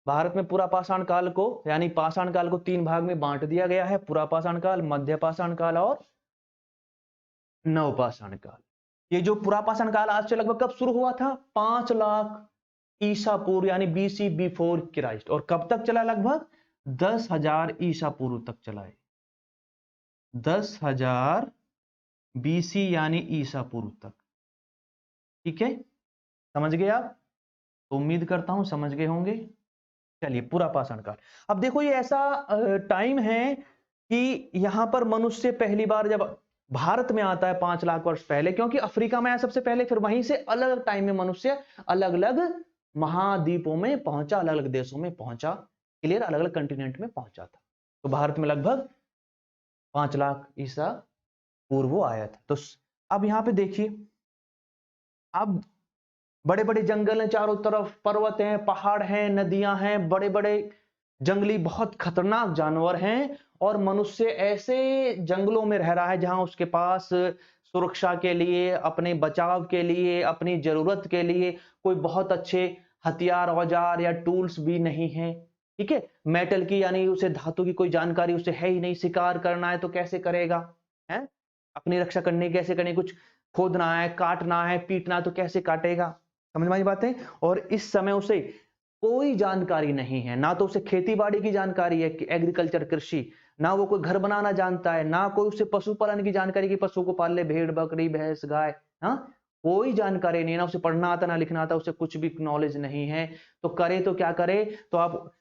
भारत में पुरा पाषाण काल को, यानी पाषाण काल को 3 भाग में बांट दिया गया है: पुरा पाषाण काल, मध्य पाषाण काल और नव पाषाण काल। ये जो पुरा पाषाण काल आज से लगभग कब शुरू हुआ था? 5 लाख ईसा पूर्व यानी BC, बिफोर क्राइस्ट। और कब तक चला? लगभग 10,000 ईसा पूर्व तक चला है। 10,000 BC यानी ईसा पूर्व तक। ठीक है, समझ गए आप? तो उम्मीद करता हूं समझ गए होंगे। चलिए, पूरा पाषाण काल। अब देखो, ये ऐसा टाइम है कि यहां पर मनुष्य पहली बार जब भारत में आता है 5 लाख वर्ष पहले, क्योंकि अफ्रीका में आया सबसे पहले, फिर वहीं से अलग अलग टाइम में मनुष्य अलग अलग महाद्वीपों में पहुंचा, अलग अलग देशों में पहुंचा, क्लियर, अलग अलग कंटिनेंट में पहुंचा था। तो भारत में लगभग 5 लाख ईसा पूर्व वो आया था। तो अब यहां पे देखिए, अब बड़े बड़े जंगल हैं चारों तरफ, पर्वत हैं, पहाड़ हैं, नदियां हैं, बड़े बड़े जंगली बहुत खतरनाक जानवर हैं, और मनुष्य ऐसे जंगलों में रह रहा है जहां उसके पास सुरक्षा के लिए, अपने बचाव के लिए, अपनी जरूरत के लिए कोई बहुत अच्छे हथियार, औजार या टूल्स भी नहीं है। ठीक है, मेटल की यानी उसे धातु की कोई जानकारी उसे है ही नहीं। शिकार करना है तो कैसे करेगा, है अपनी रक्षा करनी कैसे करनी, कुछ खोदना है, काटना है, पीटना है तो कैसे काटेगा, समझ में आई बात है। और इस समय उसे कोई जानकारी नहीं है, ना तो उसे खेती बाड़ी की जानकारी है, एग्रीकल्चर कृषि, ना वो कोई घर बनाना जानता है, ना कोई उसे पशुपालन की जानकारी कि पशु को पाल ले, भेड़ बकरी भैंस गाय, हाँ कोई जानकारी नहीं है, ना उसे पढ़ना आता ना लिखना आता, उसे कुछ भी नॉलेज नहीं है। तो करे तो क्या करे, तो आप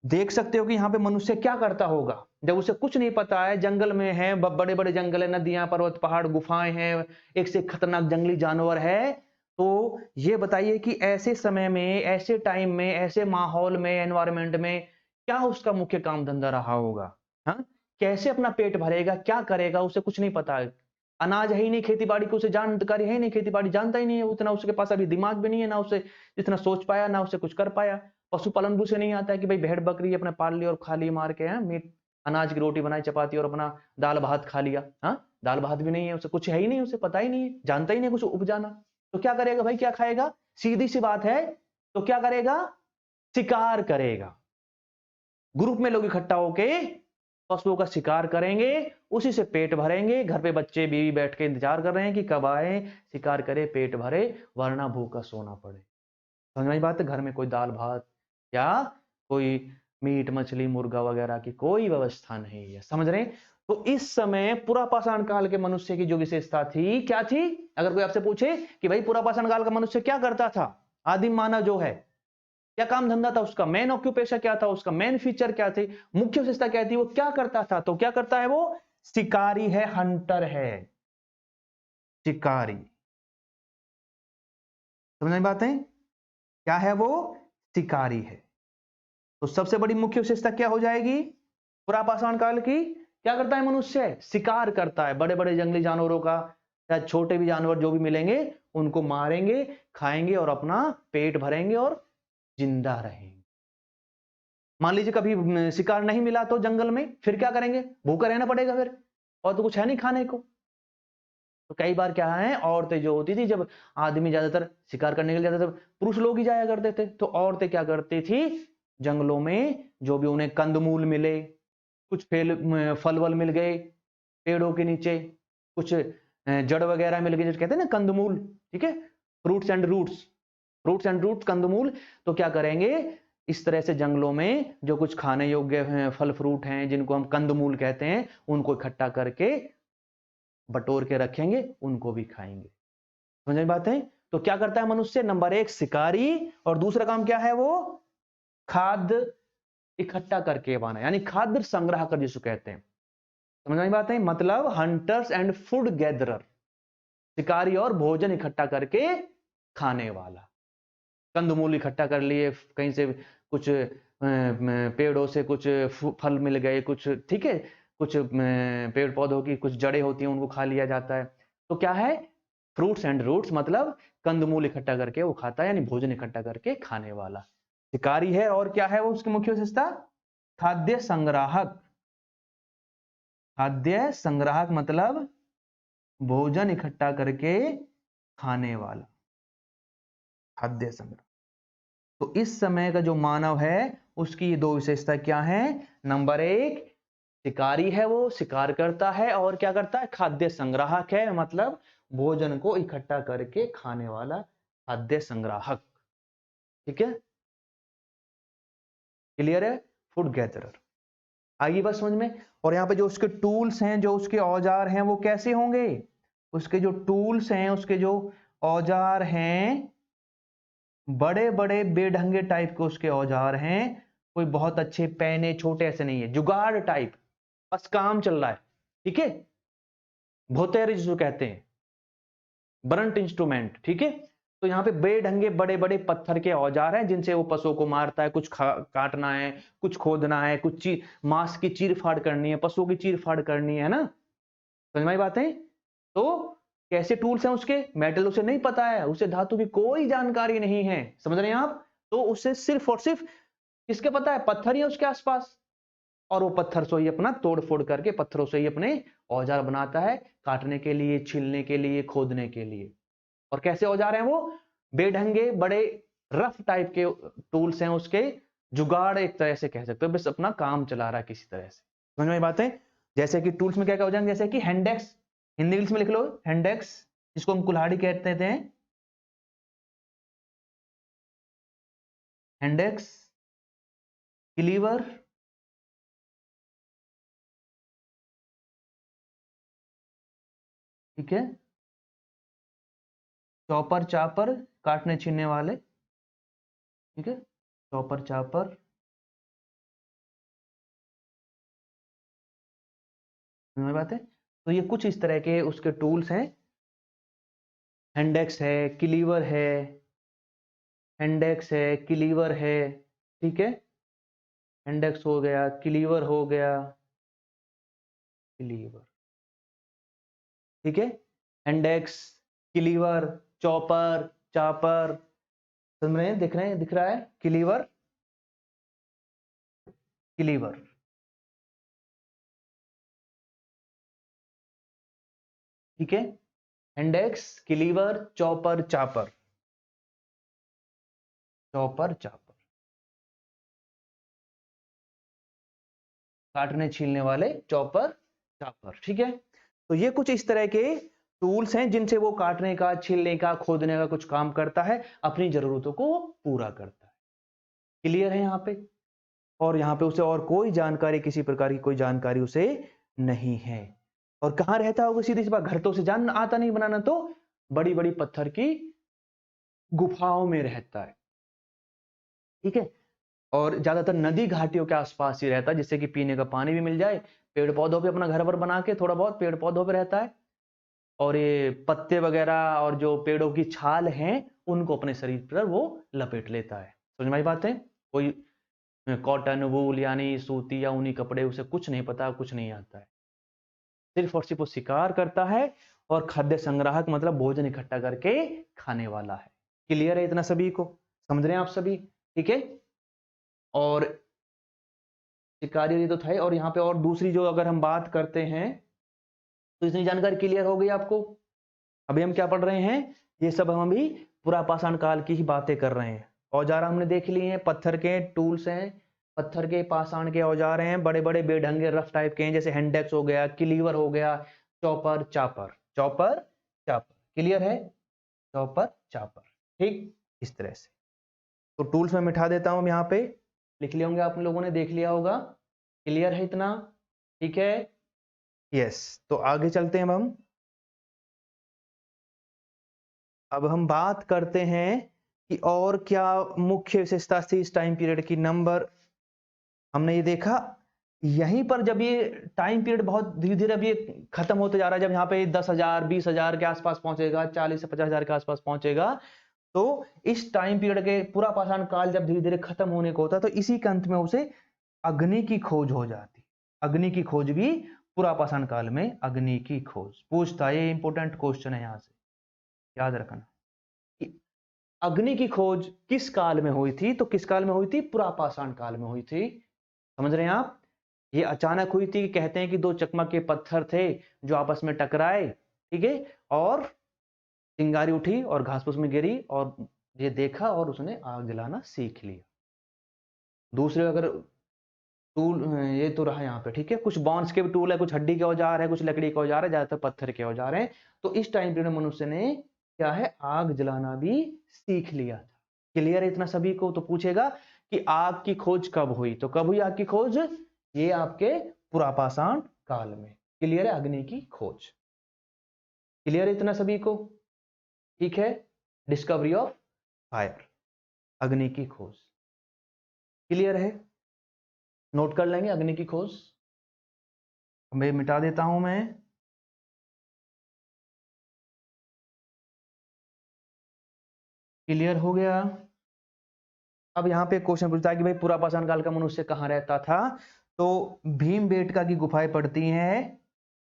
देख सकते हो कि यहाँ पे मनुष्य क्या करता होगा जब उसे कुछ नहीं पता है, जंगल में है, बड़े बड़े जंगल है, नदियां पर्वत पहाड़ गुफाएं हैं, एक से एक खतरनाक जंगली जानवर है। तो ये बताइए कि ऐसे समय में, ऐसे टाइम में, ऐसे माहौल में, एनवायरमेंट में क्या उसका मुख्य काम धंधा रहा होगा, हाँ कैसे अपना पेट भरेगा, क्या करेगा, उसे कुछ नहीं पता है। अनाज है ही नहीं, खेती बाड़ी की उसे जानकारी है नहीं, खेती बाड़ी जानता ही नहीं है उतना, उसके पास अभी दिमाग भी नहीं है, ना उसे इतना सोच पाया, ना उसे कुछ कर पाया। पशुपालन भी उसे नहीं आता है कि भाई भेड़ बकरी अपने पाल ली और खा ली मार के, हैं मीट अनाज की रोटी बनाई चपाती और अपना दाल भात खा लिया, हाँ दाल भात भी नहीं है उसे, कुछ है ही नहीं, उसे पता ही नहीं है, जानता ही नहीं कुछ उपजाना। तो क्या करेगा भाई, क्या खाएगा, सीधी सी बात है। तो क्या करेगा, शिकार करेगा। ग्रुप में लोग इकट्ठा होके पशुओं का शिकार करेंगे, उसी से पेट भरेंगे। घर पे बच्चे बीवी बैठ के इंतजार कर रहे हैं कि कब आए, शिकार करे, पेट भरे, वरना भूखा सोना पड़े। समझ में बात है, घर में कोई दाल भात या कोई मीट मछली मुर्गा वगैरह की कोई व्यवस्था नहीं है, समझ रहे हैं। तो इस समय पूरा पाषाण काल के मनुष्य की जो विशेषता थी क्या थी, अगर कोई आपसे पूछे कि भाई पूरा पाषाण काल का मनुष्य क्या करता था, आदिम मानव जो है क्या काम धंधा था उसका, मेन ऑक्यूपेशन क्या था उसका, मेन फीचर क्या थे, मुख्य विशेषता क्या थी, वो क्या करता था, तो क्या करता है वो, शिकारी है, हंटर है, शिकारी। समझ में बात है, क्या है वो, शिकारी है। तो सबसे बड़ी मुख्य विशेषता क्या हो जाएगी पुरापाषाण काल की, क्या करता है मनुष्य, शिकार करता है, बड़े बड़े जंगली जानवरों का या छोटे भी जानवर जो भी मिलेंगे उनको मारेंगे, खाएंगे और अपना पेट भरेंगे और जिंदा रहेंगे। मान लीजिए कभी शिकार नहीं मिला तो जंगल में, फिर क्या करेंगे, भूखा रहना पड़ेगा फिर, और तो कुछ है नहीं खाने को। तो कई बार क्या है, औरतें जो होती थी, जब आदमी ज्यादातर शिकार करने के लिए जाते थे पुरुष लोग ही जाया करते थे, तो औरतें क्या करती थी, जंगलों में जो भी उन्हें कंदमूल मिले, कुछ फल वल मिल गए पेड़ों के नीचे, कुछ जड़ वगैरह मिल गए जो कहते हैं ना कंदमूल, ठीक है, fruits and roots, fruits and roots कंदमूल। तो क्या करेंगे, इस तरह से जंगलों में जो कुछ खाने योग्य हैं, फल फ्रूट हैं जिनको हम कंदमूल कहते हैं, उनको इकट्ठा करके बटोर के रखेंगे, उनको भी खाएंगे। समझ में बात है। तो क्या करता है मनुष्य, नंबर 1 शिकारी, और दूसरा काम क्या है वो, खाद्य इकट्ठा करके पाना, यानी खाद्य संग्रह कर जिसको कहते हैं। समझ में बात है, मतलब हंटर्स एंड फूड गैदरर, शिकारी और भोजन इकट्ठा करके खाने वाला। कंदमूल इकट्ठा कर लिए कहीं से, कुछ पेड़ों से कुछ फल मिल गए कुछ, ठीक है, कुछ पेड़ पौधों की कुछ जड़ें होती हैं उनको खा लिया जाता है। तो क्या है, फ्रूट्स एंड रूट्स, मतलब कंदमूल इकट्ठा करके वो खाता है, यानी भोजन इकट्ठा करके खाने वाला शिकारी है। और क्या है वो उसकी मुख्य विशेषता, खाद्य संग्राहक। खाद्य संग्राहक मतलब भोजन इकट्ठा करके खाने वाला, खाद्य संग्रह। तो इस समय का जो मानव है उसकी दो विशेषता क्या है, नंबर 1 शिकारी है, वो शिकार करता है, और क्या करता है, खाद्य संग्राहक है, मतलब भोजन को इकट्ठा करके खाने वाला खाद्य संग्राहक। ठीक है, क्लियर है, फूड गैदरर, आइए बस समझ में। और यहाँ पे जो उसके टूल्स हैं, जो उसके औजार हैं, वो कैसे होंगे, उसके जो टूल्स हैं, उसके जो औजार हैं, बड़े बड़े बेढंगे टाइप के उसके औजार हैं, कोई बहुत अच्छे पैने छोटे ऐसे नहीं है, जुगाड़ टाइप, बस काम चल रहा है। ठीक है, भोतेर जिसको कहते हैं, ब्रंट इंस्ट्रूमेंट, ठीक है, तो यहाँ पे बेढंगे बड़े बड़े पत्थर के औजार हैं जिनसे वो पशुओं को मारता है, कुछ काटना है, कुछ खोदना है, कुछ मांस की चीर फाड़ करनी है, पशुओं की चीर फाड़ करनी है ना। समझ में आई बातें? तो कैसे टूल्स हैं उसके? मेटल उसे नहीं पता है, उसे धातु की कोई जानकारी नहीं है, समझ रहे हैं आप? तो उसे सिर्फ और सिर्फ किसके पता है? पत्थर ही है उसके आसपास, और वो पत्थर से ही अपना तोड़ फोड़ करके पत्थरों से ही अपने औजार बनाता है, काटने के लिए, छीलने के लिए, खोदने के लिए। और कैसे औजार हैं वो? बेढंगे बड़े रफ टाइप के टूल्स हैं उसके, जुगाड़ एक तरह से कह सकते हो, बस अपना काम चला रहा है किसी तरह से। समझ में बातें? जैसे कि टूल्स में क्या क्या हो जाएंगे, जैसे कि हैंडेक्स, हिंदी इंग्लिश में लिख लो, हैंडेक्स, जिसको हम कुल्हाड़ी कहते थे, हैंडेक्स, क्लीवर, ठीक है, चॉपर चापर, काटने छीनने वाले, ठीक है, चॉपर चापर, समझ में बात है? तो ये कुछ इस तरह के उसके टूल्स हैं। हैंडेक्स है, क्लीवर है, हैंडेक्स है, क्लीवर है, ठीक है, इंडेक्स हो गया, क्लीवर हो गया, क्लीवर, ठीक है, इंडेक्स, क्लीवर, चॉपर, चापर, समझ रहे हैं? दिख रहे हैं? दिख रहा है? क्लीवर, क्लीवर, ठीक है, index, cleaver, chopper, chopper, chopper chopper, काटने छीलने वाले चॉपर चापर, ठीक है। तो ये कुछ इस तरह के टूल्स हैं जिनसे वो काटने का, छीलने का, खोदने का कुछ काम करता है, अपनी जरूरतों को पूरा करता है। क्लियर है यहाँ पे? और यहाँ पे उसे और कोई जानकारी, किसी प्रकार की कोई जानकारी उसे नहीं है। और कहाँ रहता होगा? सीधी सी बात, घर तो उसे जान आता नहीं बनाना, तो बड़ी बड़ी पत्थर की गुफाओं में रहता है, ठीक है। और ज्यादातर नदी घाटियों के आसपास ही रहता है, जिससे कि पीने का पानी भी मिल जाए। पेड़ पौधों पे अपना घर वर बना के थोड़ा बहुत पेड़ पौधों पे रहता है, और ये पत्ते वगैरह और जो पेड़ों की छाल हैं उनको अपने शरीर पर वो लपेट लेता है। समझ में आई बात है? कोई कॉटन, वूल यानी सूती या ऊनी कपड़े, उसे कुछ नहीं पता, कुछ नहीं आता है। सिर्फ और सिर्फ वो शिकार करता है, और खाद्य संग्राहक मतलब भोजन इकट्ठा करके खाने वाला है। क्लियर है इतना सभी को? समझ रहे हैं आप सभी? ठीक है। और शिकारी ये तो था ही, और यहाँ पे और दूसरी जो अगर हम बात करते हैं, तो इतनी जानकारी क्लियर हो गई आपको? अभी हम क्या पढ़ रहे हैं? ये सब हम अभी पुरापाषाण काल की ही बातें कर रहे हैं। औजार हमने देख लिए हैं, पत्थर के टूल्स हैं, पत्थर के पाषाण के औजार हैं, बड़े बड़े बेढंगे रफ टाइप के हैं, जैसे हैंडेक्स हो गया, क्लीवर हो गया, chopper chopper, chopper chopper, clear है? चॉपर चापर, ठीक, इस तरह से। तो टूल्स में मिटा देता हूं यहाँ पे, लिख लिए होंगे आप लोगों ने, देख लिया होगा। क्लियर है इतना? ठीक है, यस। तो आगे चलते हैं अब हम बात करते हैं कि और क्या मुख्य विशेषता थी इस टाइम पीरियड की। नंबर हमने ये देखा, यहीं पर जब ये टाइम पीरियड बहुत धीरे धीरे अब ये खत्म होते जा रहा है, जब यहाँ पे 10,000 20,000 के आसपास पहुंचेगा, 40 से 50,000 के आसपास पहुंचेगा, तो इस टाइम पीरियड के पूरा पाषाण काल जब धीरे धीरे खत्म होने को होता, तो इसी के अंत में उसे अग्नि की खोज हो जाती। अग्नि की खोज भी पूरा पाषाण काल में, अग्नि की खोज पूछता है, ये इंपॉर्टेंट क्वेश्चन है, यहां से याद रखना। अग्नि की खोज किस काल में हुई थी? तो किस काल में हुई थी? पुरापाषाण काल में हुई थी। समझ रहे हैं आप? ये अचानक हुई थी, कहते हैं कि दो चकमक के पत्थर थे जो आपस में टकराए, ठीक है, और चिंगारी उठी और घास फूस में गिरी, और ये देखा और उसने आग जलाना सीख लिया। दूसरे अगर टूल, ये तो रहा यहाँ पे, ठीक है, कुछ बॉन्स के भी टूल है, कुछ हड्डी के औजार है, कुछ लकड़ी के औजार है, ज्यादातर पत्थर के औजार हैं। तो इस टाइम पीरियड में मनुष्य ने क्या है, आग जलाना भी सीख लिया था। क्लियर है इतना सभी को? तो पूछेगा कि आग की खोज कब हुई, तो कब हुई आग की खोज? ये आपके पुरापाषाण काल में। क्लियर है? अग्नि की खोज। क्लियर है इतना सभी को? ठीक है, डिस्कवरी ऑफ फायर, अग्नि की खोज। क्लियर है? नोट कर लेंगे अग्नि की खोज। मैं मिटा देता हूं मैं। क्लियर हो गया। अब यहाँ पे क्वेश्चन पूछता है कि भाई पुरापाषाण काल का मनुष्य कहाँ रहता था। तो भीमबेटका की गुफाएं पड़ती हैं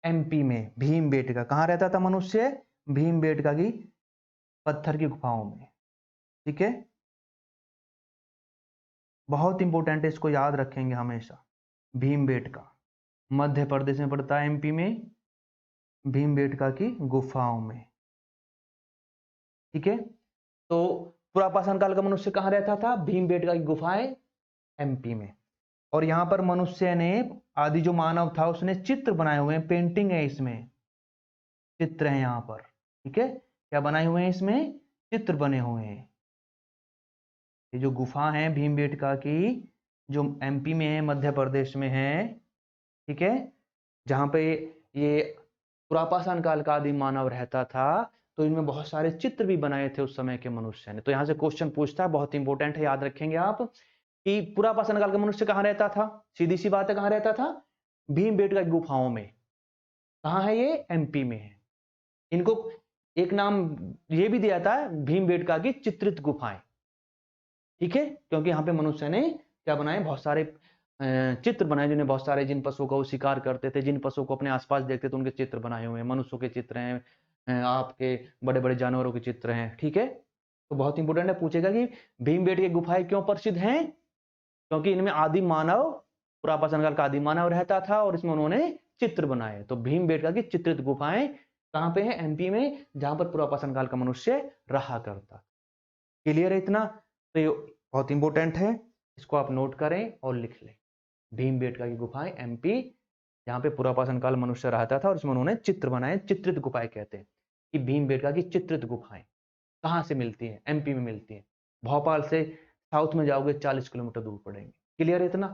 एमपी में। भीमबेटका कहाँ रहता था मनुष्य? भीमबेटका की पत्थर की गुफाओं में। ठीक है, बहुत इंपॉर्टेंट है, इसको याद रखेंगे हमेशा। भीमबेटका मध्य प्रदेश में पड़ता है, एमपी में, भीमबेटका की गुफाओं में। ठीक है, तो पुरापाषाण काल का मनुष्य कहाँ रहता था? भीमबेटका की गुफाएं एमपी में। और यहां पर मनुष्य ने, आदि जो मानव था उसने चित्र बनाए हुए हैं, पेंटिंग है इसमें, चित्र है यहाँ पर। ठीक है, क्या बनाए हुए हैं इसमें? चित्र बने हुए हैं। ये जो गुफा है भीमबेटका की, जो एमपी में है, मध्य प्रदेश में है, ठीक है, जहां पे ये पुरापाषाण काल का आदि मानव रहता था, तो इनमें बहुत सारे चित्र भी बनाए थे उस समय के मनुष्य ने। तो यहां से क्वेश्चन पूछता है, बहुत इंपॉर्टेंट है, याद रखेंगे आप, कि पुरापाषाण काल का मनुष्य कहाँ रहता था? सीधी सी बात है, कहाँ रहता था? भीमबेटका की गुफाओं में। कहाँ है ये? एमपी में है। इनको एक नाम ये भी दिया था, भीमबेटका की चित्रित गुफाएं। ठीक है, क्योंकि यहाँ पे मनुष्य ने क्या बनाए? बहुत सारे चित्र बनाए, जिन्हें बहुत सारे, जिन पशुओं का वो शिकार करते थे, जिन पशुओं को अपने आसपास देखते थे, उनके चित्र बनाए हुए हैं। मनुष्यों के चित्र हैं, आपके बड़े बड़े जानवरों के चित्र हैं। ठीक है, तो बहुत इंपॉर्टेंट है, पूछेगा कि भीमबेटका की गुफाएं क्यों प्रसिद्ध हैं? क्योंकि इनमें आदि मानव, पुरापाषाण काल का आदि मानव रहता था और इसमें उन्होंने चित्र बनाए। तो भीमबेटका की चित्रित गुफाएं कहां पे है? एमपी में, जहां पर पुरापाषाण काल का मनुष्य रहा करता। क्लियर है इतना? तो ये बहुत इंपॉर्टेंट है, इसको आप नोट करें और लिख लें। भीमबेटका की गुफाएं एमपी, जहां पे पुरापाषाण काल मनुष्य रहता था और इसमें उन्होंने चित्र बनाए, चित्रित गुफाएं कहते हैं। कि भीमबेटका की चित्रित गुफाएं कहां से मिलती हैं? एमपी में मिलती हैं। भोपाल से साउथ में जाओगे 40 किलोमीटर दूर पड़ेंगे। क्लियर है इतना?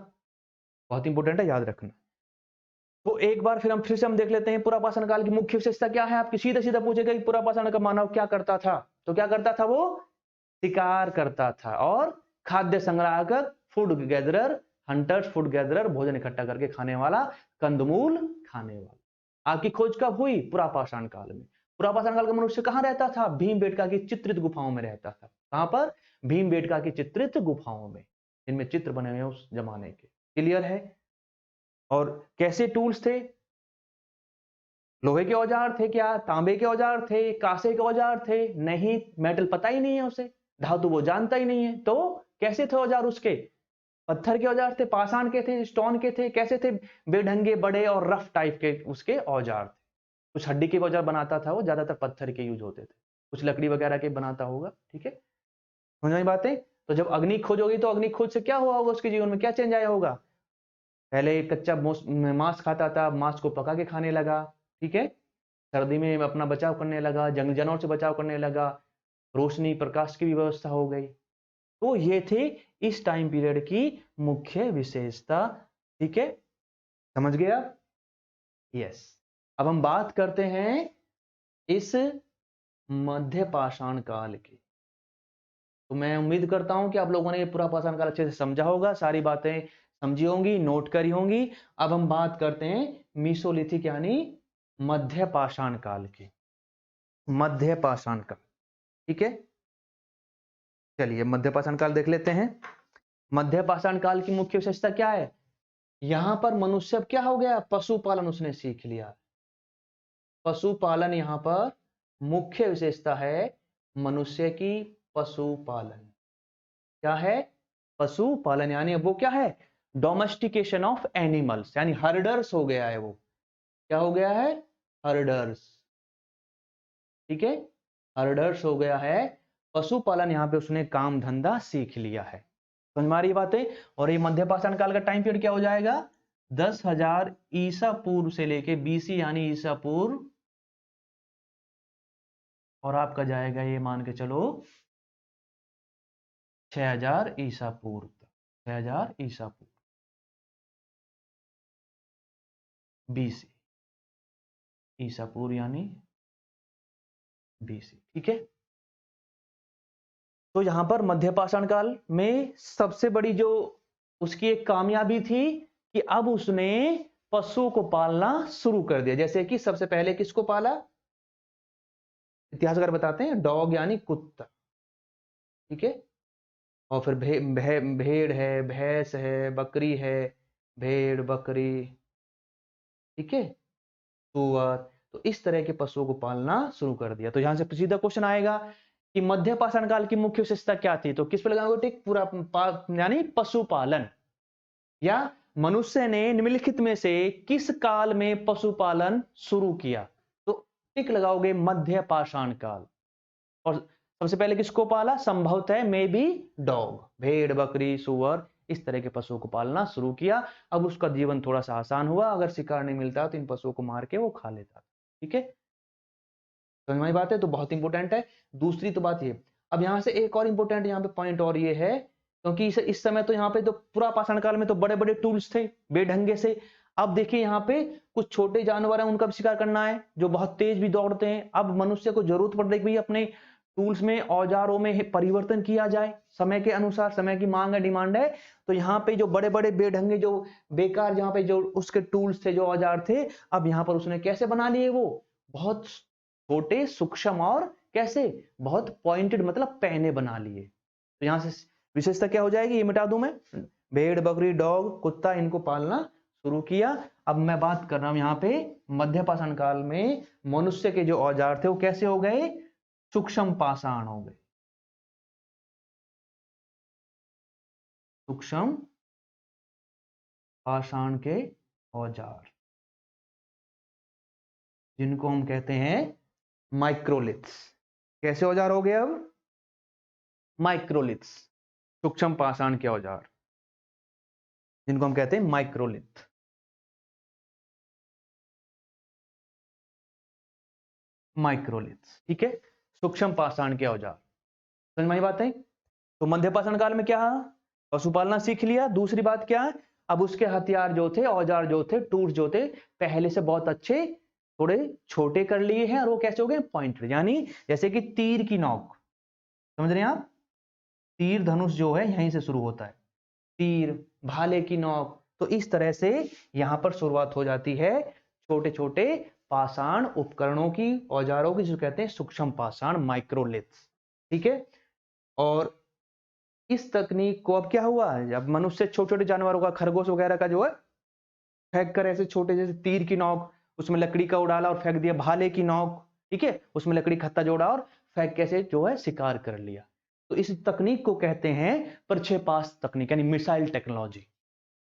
बहुत इंपॉर्टेंट है, याद रखना। तो एक बार फिर से हम देख लेते हैं पुरापाषाण काल की मुख्य विशेषता क्या है। आपकी सीधा सीधा पूछेगा कि पुरापाषाण का मानव क्या करता था, तो क्या करता था? वो शिकार करता था और खाद्य संग्राहक, food gatherer, hunters, food gatherer, भोजन इकट्ठा करके खाने वाला, कंदमूल खाने वाला। आपकी खोज कब हुई? पुरापाषाण काल में। पुरापाषाण काल का मनुष्य कहां रहता था? भीमबेटका की चित्रित गुफाओं में रहता था। कहां पर? भीमबेटका की चित्रित गुफाओं में, जिनमें चित्र बने हुए हैं उस जमाने के। क्लियर है? और कैसे टूल्स थे? लोहे के औजार थे क्या? तांबे के औजार थे? कांसे के औजार थे? नहीं, मेटल पता ही नहीं है उसे, धातु वो जानता ही नहीं है। तो कैसे थे औजार उसके? पत्थर के औजार थे, पाषाण के थे, स्टोन के थे, कैसे थे? बेढंगे, बड़े और रफ टाइप के उसके औजार थे। कुछ हड्डी के औजार बनाता था वो, ज्यादातर पत्थर के यूज होते थे, कुछ लकड़ी वगैरह के बनाता होगा। ठीक है, समझ में बातें? तो जब अग्नि खोज होगी, तो अग्नि खोज से क्या हुआ होगा? उसके जीवन में क्या चेंज आया होगा? पहले कच्चा मांस खाता था, मांस को पका के खाने लगा। ठीक है, सर्दी में अपना बचाव करने लगा, जंगली जानवर से बचाव करने लगा, रोशनी प्रकाश की भी व्यवस्था हो गई। तो ये थे इस टाइम पीरियड की मुख्य विशेषता। ठीक है, समझ गए आप? यस। अब हम बात करते हैं इस मध्य पाषाण काल की। तो मैं उम्मीद करता हूं कि आप लोगों ने ये पूरा पाषाण काल अच्छे से समझा होगा, सारी बातें समझी होंगी, नोट करी होंगी। अब हम बात करते हैं मीसोलिथिक यानी मध्य पाषाण काल की। मध्य पाषाण काल, ठीक है, चलिए मध्य पाषाण काल देख लेते हैं। मध्य पाषाण काल की मुख्य विशेषता क्या है? यहां पर मनुष्य अब क्या हो गया? पशुपालन उसने सीख लिया। पशुपालन यहां पर मुख्य विशेषता है मनुष्य की। पशुपालन क्या है? पशुपालन, यानी अब वो क्या है? डोमेस्टिकेशन ऑफ एनिमल्स, यानी हर्डर्स हो गया है वो। क्या हो गया है? हर्डर्स। ठीक है, हर्डर्स हो गया है। पशुपालन यहां पे उसने काम धंधा सीख लिया है। समझ में आ रही बातें? और ये मध्य पाषाण काल का टाइम पीरियड क्या हो जाएगा? 10,000 ईसा पूर्व से लेके बीसी यानी ईसा पूर्व, और आपका जाएगा ये मान के चलो 6,000 ईसा पूर्व तक। 6,000 ईसा पूर्व बीसी, ईसा पूर्व यानी बीसी। ठीक है, तो यहां पर मध्य पाषाण काल में सबसे बड़ी जो उसकी एक कामयाबी थी कि अब उसने पशुओं को पालना शुरू कर दिया। जैसे कि सबसे पहले किसको पाला? इतिहासकार बताते हैं, डॉग यानी कुत्ता। ठीक है। और फिर भेड़ है, भैंस है, बकरी है, भेड़ बकरी, ठीक है, सुअर। तो इस तरह के पशुओं को पालना शुरू कर दिया। तो यहां से सीधा क्वेश्चन आएगा कि मध्य पाषाण काल की मुख्य विशेषता क्या थी, तो किस पे लगाओगे टिक, पूरा यानी पशुपालन, या मनुष्य ने निम्नलिखित में से किस काल में पशुपालन शुरू किया, तो टिक लगाओगे मध्य पाषाण काल। और सबसे पहले किसको पाला, संभवतः मे बी डॉग, भेड़ बकरी सुअर, इस तरह के पशुओं को पालना शुरू किया। अब उसका जीवन थोड़ा सा आसान हुआ, अगर शिकार नहीं मिलता तो इन पशुओं को मार के वो खा लेता। ठीक है, समझ में बात है, तो बहुत इंपॉर्टेंट है। दूसरी तो बात ये, अब यहां से एक और इंपॉर्टेंट यहाँ पे पॉइंट और ये है, क्योंकि इस समय तो यहाँ पे तो पूरा पाषाण काल में तो बड़े बड़े टूल्स थे बेढंगे से। अब देखिए यहाँ पे कुछ छोटे जानवर हैं, उनका भी शिकार करना है जो बहुत तेज भी दौड़ते हैं। अब मनुष्य को जरूरत पड़ रही है अपने टूल्स में, औजारों में परिवर्तन किया जाए समय के अनुसार, समय की मांग है, डिमांड है। तो यहाँ पे जो बड़े बड़े बेढंगे जो बेकार जहाँ पे जो उसके टूल्स थे, जो औजार थे, अब यहाँ पर उसने कैसे बना लिए, वो बहुत छोटे सूक्ष्म और कैसे बहुत पॉइंटेड, मतलब पैने बना लिए। तो यहां से विशेषता क्या हो जाएगी, ये मिटा दूं मैं, भेड़ बकरी डॉग कुत्ता, इनको पालना शुरू किया। अब मैं बात कर रहा हूं यहाँ पे मध्य पाषाण काल में मनुष्य के जो औजार थे वो कैसे हो गए, सूक्ष्म पाषाण हो गए, सूक्ष्म पाषाण के औजार, जिनको हम कहते हैं माइक्रोलिथ्स। कैसे औजार हो गए अब, माइक्रोलिथ्स, सूक्ष्म पाषाण के औजार, जिनको हम कहते हैं माइक्रोलिथ। माइक्रोलिथ्स, ठीक है, सूक्ष्म पाषाण के औजार। समझ में आई बात है। तो मध्य पाषाण काल में क्या, पशुपालना सीख लिया। दूसरी बात क्या, अब उसके हथियार जो थे, औजार जो थे, टूल्स जो थे, पहले से बहुत अच्छे थोड़े छोटे कर लिए हैं, और वो कैसे हो गए, पॉइंटेड, यानी जैसे कि तीर की नोक, समझ रहे हैं आप, तीर धनुष जो है यहीं से शुरू होता है, तीर भाले की नोक। तो इस तरह से यहां पर शुरुआत हो जाती है छोटे छोटे पाषाण उपकरणों की, औजारों की, जो कहते हैं सूक्ष्म पाषाण, माइक्रोलिथ्स। ठीक है, और इस तकनीक को अब क्या हुआ, अब मनुष्य छोटे छोटे जानवरों का, खरगोश वगैरह का जो है फेंक कर, ऐसे छोटे जैसे तीर की नोक, उसमें लकड़ी का उड़ाला और फेंक दिया, भाले की नोक, ठीक है, उसमें लकड़ी खत्ता जोड़ा और फेंक कैसे जो है शिकार कर लिया। तो इस तकनीक को कहते हैं प्रक्षेपास्त्र तकनीक, यानी मिसाइल टेक्नोलॉजी।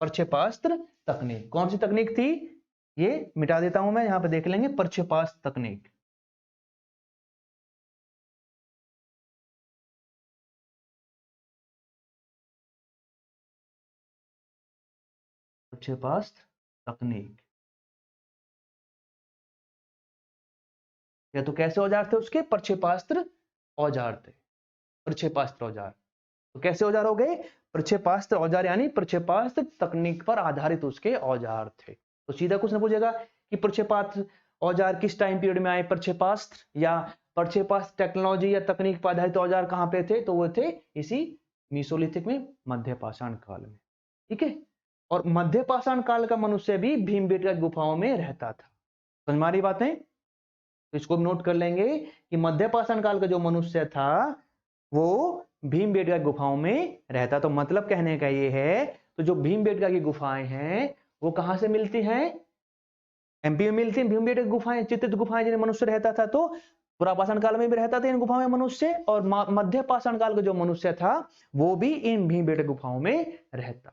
प्रक्षेपास्त्र तकनीक कौन सी तकनीक थी, ये मिटा देता हूं मैं, यहां पे देख लेंगे, प्रक्षेपास्त्र तकनीक। प्रक्षेपास्त्र तकनीक, या तो कैसे औजार थे उसके, प्रक्षेपास्त्र औजार थे, प्रक्षेपास्त्र औजार। तो कैसे औजार हो गए, प्रक्षेपास्त्र औजार, यानी प्रक्षेपास्त्र तकनीक पर आधारित उसके औजार थे। तो सीधा कुछ ना पूछेगा कि प्रक्षेपास्त्र औजार किस टाइम पीरियड में आए, प्रक्षेपास्त्र या प्रक्षेपास्त्र टेक्नोलॉजी या तकनीक पर आधारित औजार कहां पे थे, तो वो थे इसी मीसोलिथिक में, मध्य पाषाण काल में। ठीक है, और मध्य पाषाण काल का मनुष्य भी भीमबेटका गुफाओं में रहता था। समझ में आ रही बातें, तो इसको नोट कर लेंगे कि मध्य पाषाण काल का जो मनुष्य था वो भीमबेटका गुफाओं में रहता। तो मतलब कहने का ये है, तो जो भीमबेटका की गुफाएं हैं वो कहां से मिलती हैं, एमपी में मिलती हैं भीमबेटका गुफाएं, चित्रित गुफाएं, जिनमें मनुष्य रहता था। तो पुरापाषाण काल में भी रहता था इन गुफाओं में मनुष्य, और मध्य पाषाण काल का जो मनुष्य था वो भी इन भीमबेटका गुफाओं में रहता।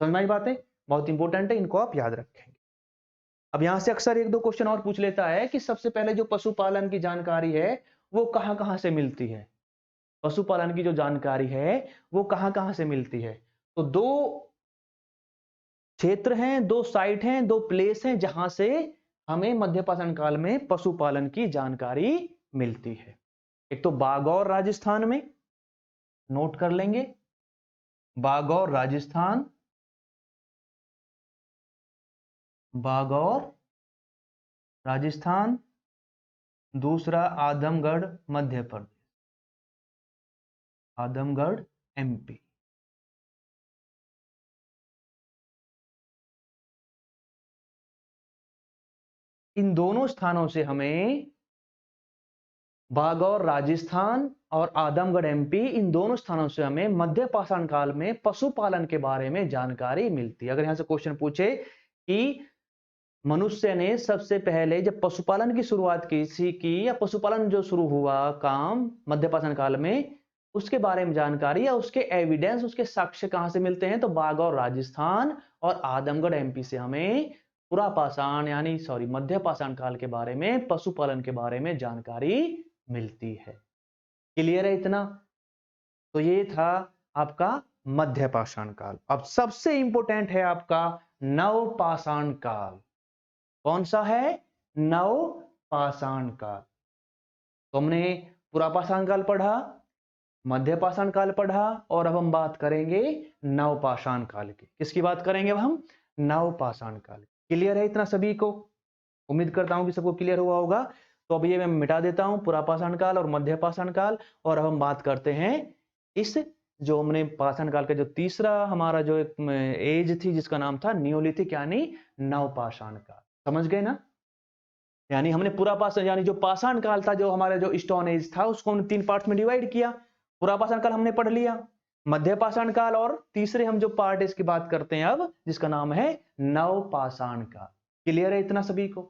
समझ में आई बातें, बहुत इंपॉर्टेंट है, इनको आप याद रखेंगे। अब यहां से अक्सर एक दो क्वेश्चन और पूछ लेता है कि सबसे पहले जो पशुपालन की जानकारी है वो कहां कहां से मिलती है, पशुपालन की जो जानकारी है वो कहां कहां से मिलती है। तो दो क्षेत्र हैं, दो साइट हैं, दो प्लेस हैं जहां से हमें मध्य पाषाण काल में पशुपालन की जानकारी मिलती है। एक तो बागौर राजस्थान में, नोट कर लेंगे, बागौर राजस्थान, बागौर राजस्थान। दूसरा आदमगढ़ मध्य प्रदेश, आदमगढ़ एमपी। इन दोनों स्थानों से हमें बागौर राजस्थान और आदमगढ़ एमपी, इन दोनों स्थानों से हमें मध्य पाषाण काल में पशुपालन के बारे में जानकारी मिलती है। अगर यहां से क्वेश्चन पूछे कि मनुष्य ने सबसे पहले जब पशुपालन की शुरुआत की या पशुपालन जो शुरू हुआ काम मध्य पाषाण काल में, उसके बारे में जानकारी या उसके एविडेंस, उसके साक्ष्य कहां से मिलते हैं, तो बागौर राजस्थान और आदमगढ़ एमपी से हमें पुरा पाषाण यानी सॉरी मध्य पाषाण काल के बारे में, पशुपालन के बारे में जानकारी मिलती है। क्लियर है इतना? तो ये था आपका मध्य पाषाण काल। अब सबसे इंपॉर्टेंट है आपका नव पाषाण काल। कौन सा है? नव पाषाण काल। तो हमने पुरा पाषाण काल पढ़ा, मध्य पाषाण काल पढ़ा, और अब हम बात करेंगे नव पाषाण काल की। किसकी बात करेंगे अब हम? नव पाषाण काल। क्लियर है इतना सभी को? उम्मीद करता हूं कि सबको क्लियर हुआ होगा। तो अब ये मैं मिटा देता हूं पुरा पाषाण काल और मध्य पाषाण काल, और अब हम बात करते हैं इस जो हमने पाषाण काल का जो तीसरा हमारा जो एक एज थी जिसका नाम था नियोलिथिक यानी नव पाषाण काल। समझ गए ना? यानी हमने पूरा पाषाण यानी जो पाषाण काल था, जो हमारा जो स्टोन एज था, उसको हमने 3 पार्ट में डिवाइड किया। पूरा पाषाण काल हमने पढ़ लिया, मध्य पाषाण काल, और तीसरे हम जो पार्ट इसकी बात करते हैं अब, जिसका नाम है नव पाषाण काल। क्लियर है इतना सभी को?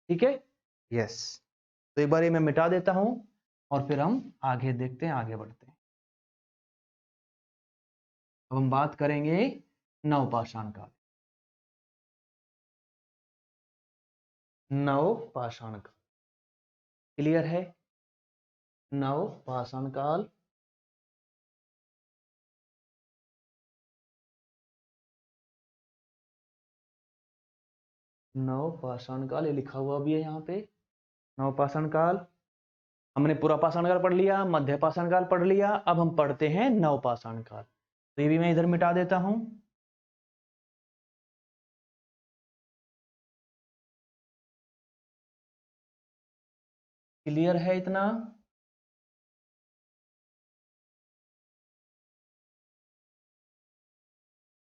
ठीक है, यस। तो एक बार ये मैं मिटा देता हूं और फिर हम आगे देखते हैं, आगे बढ़ते हैं। अब हम बात करेंगे नव पाषाण काल। नव पाषाण काल क्लियर है? नव पाषाण काल, नव पाषाण काल, ये लिखा हुआ भी है यहाँ पे। नव पाषाण काल हमने पूरा पाषाण काल पढ़ लिया, मध्य पाषाण काल पढ़ लिया, अब हम पढ़ते हैं नव पाषाण काल। तो ये भी मैं इधर मिटा देता हूं। क्लियर है इतना?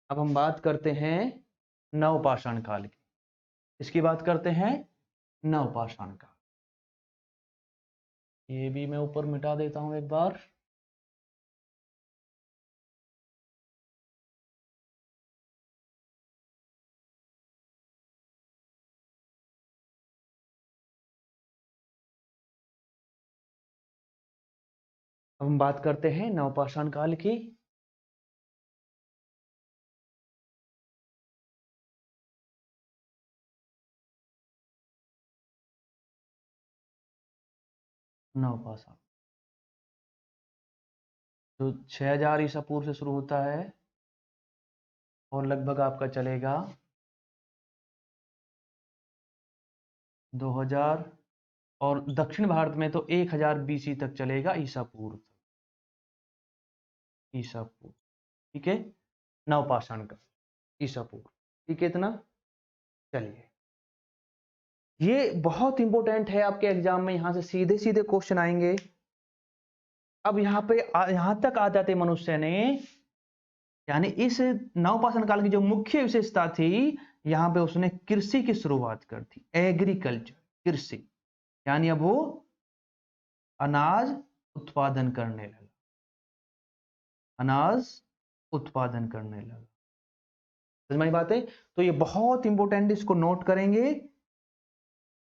अब हम बात करते हैं नव पाषाण काल की। इसकी बात करते हैं नव पाषाण काल। ये भी मैं ऊपर मिटा देता हूं एक बार। अब हम बात करते हैं नवपाषाण काल की। नवपाषाण जो 6000 ईसा पूर्व से शुरू होता है और लगभग आपका चलेगा 2000, और दक्षिण भारत में तो 1000 बीसी तक चलेगा, ईसा पूर्व। ईसा पूर्व, ठीक है, नवपाषाण का ईसा पूर्व। ठीक है इतना? चलिए, ये बहुत इंपॉर्टेंट है आपके एग्जाम में, यहां से सीधे सीधे क्वेश्चन आएंगे। अब यहाँ पे यहां तक आ जाते मनुष्य ने, यानी इस नवपाषाण काल की जो मुख्य विशेषता थी, यहां पे उसने कृषि की शुरुआत कर दी। एग्रीकल्चर, कृषि, यानी अब वो अनाज उत्पादन करने लगा। अनाज उत्पादन करने लगा। समझ में आई बात है? तो ये बहुत इंपॉर्टेंट, इसको नोट करेंगे।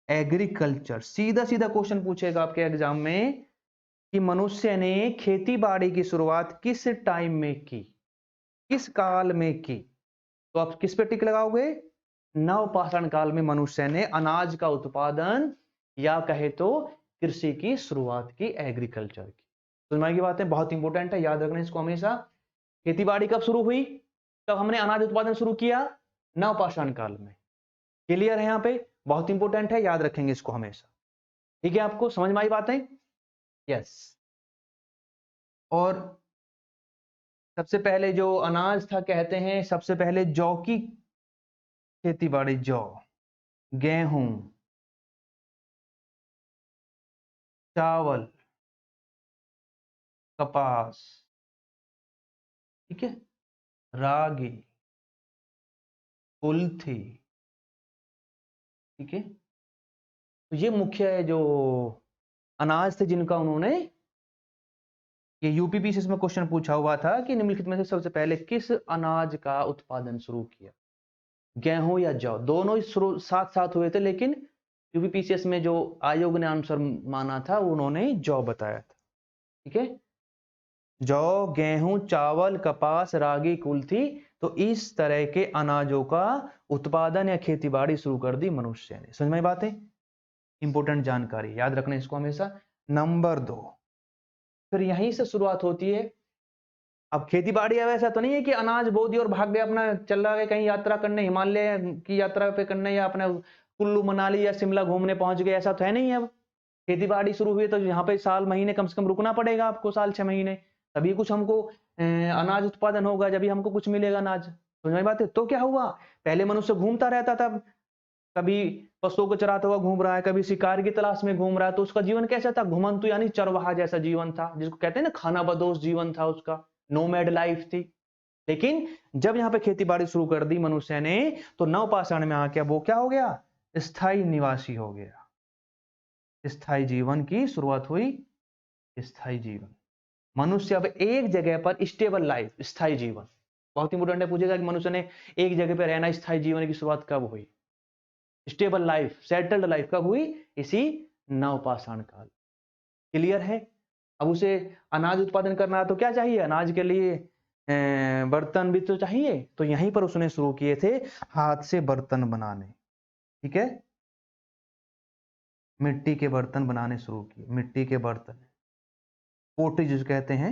एग्रीकल्चर, सीधा सीधा क्वेश्चन पूछेगा आपके एग्जाम में कि मनुष्य ने खेती बाड़ी की शुरुआत किस टाइम में की, किस काल में की। तो आप किस पे टिक लगाओगे? नवपाषाण काल में मनुष्य ने अनाज का उत्पादन या कहे तो कृषि की शुरुआत की, एग्रीकल्चर की। समझ की बात है, बहुत इंपॉर्टेंट है, याद रखना इसको हमेशा। खेतीबाड़ी कब शुरू हुई, तब हमने अनाज उत्पादन शुरू किया, नवपाषाण काल में। क्लियर है? यहाँ पे बहुत इंपॉर्टेंट है, याद रखेंगे इसको हमेशा। ठीक है, आपको समझ में आई बातें? यस। और सबसे पहले जो अनाज था, कहते हैं सबसे पहले जौ की खेती बाड़ी, जौ, गेहूं, चावल, कपास, ठीक है, रागी, कुल्थी, ठीक है। तो ये मुख्य है जो अनाज थे जिनका उन्होंने, ये यूपीपीसीएस में क्वेश्चन पूछा हुआ था कि निम्नलिखित में से सबसे पहले किस अनाज का उत्पादन शुरू किया, गेहूं या जौ, दोनों ही साथ साथ हुए थे, लेकिन यूपीपीसीएस में जो आयोग ने आंसर माना था उन्होंने जौ बताया था। ठीक है, जौ, गेहूं, चावल, कपास, रागी, कुल्थी, तो इस तरह के अनाजों का उत्पादन या खेतीबाड़ी शुरू कर दी मनुष्य ने। समझ में बात है, इंपोर्टेंट जानकारी याद रखना इसको हमेशा। नंबर 2, फिर यहीं से शुरुआत होती है। अब खेती बाड़ी अब ऐसा तो नहीं है कि अनाज बो दिया और भाग गया, अपना चल रहा है कहीं यात्रा करने, हिमालय की यात्रा पे करने, या अपने कुल्लू मनाली या शिमला घूमने पहुंच गए, ऐसा तो है नहीं। अब खेती बाड़ी शुरू हुई तो यहाँ पे साल महीने कम से कम रुकना पड़ेगा आपको, साल 6 महीने, तभी कुछ हमको अनाज उत्पादन होगा, जब भी हमको कुछ मिलेगा अनाज। समझ में बात है। तो क्या हुआ, पहले मनुष्य घूमता रहता था, कभी पशुओं को चराता हुआ घूम रहा है, कभी शिकार की तलाश में घूम रहा है, तो उसका जीवन कैसा था, घुमंतु यानी चरवाहा जैसा जीवन था, जिसको कहते हैं ना खाना बदोश जीवन था उसका, नोमैड लाइफ थी। लेकिन जब यहाँ पे खेती बाड़ी शुरू कर दी मनुष्य ने, तो नवपाषाण में आके वो क्या हो गया, स्थायी निवासी हो गया। स्थायी जीवन की शुरुआत हुई, स्थायी जीवन। मनुष्य अब एक जगह पर स्टेबल लाइफ, स्थायी जीवन, बहुत इंपोर्टेंट है, पूछेगा कि मनुष्य ने एक जगह पर रहना, स्थायी जीवन की शुरुआत कब हुई, स्टेबल लाइफ, सेटल्ड लाइफ कब हुई, इसी नवपाषाण काल। क्लियर है। अब उसे अनाज उत्पादन करना है तो क्या चाहिए, अनाज के लिए बर्तन भी तो चाहिए, तो यहीं पर उसने शुरू किए थे हाथ से बर्तन बनाने। ठीक है, मिट्टी के बर्तन बनाने शुरू किए, मिट्टी के बर्तन, पोटी जिसे कहते हैं,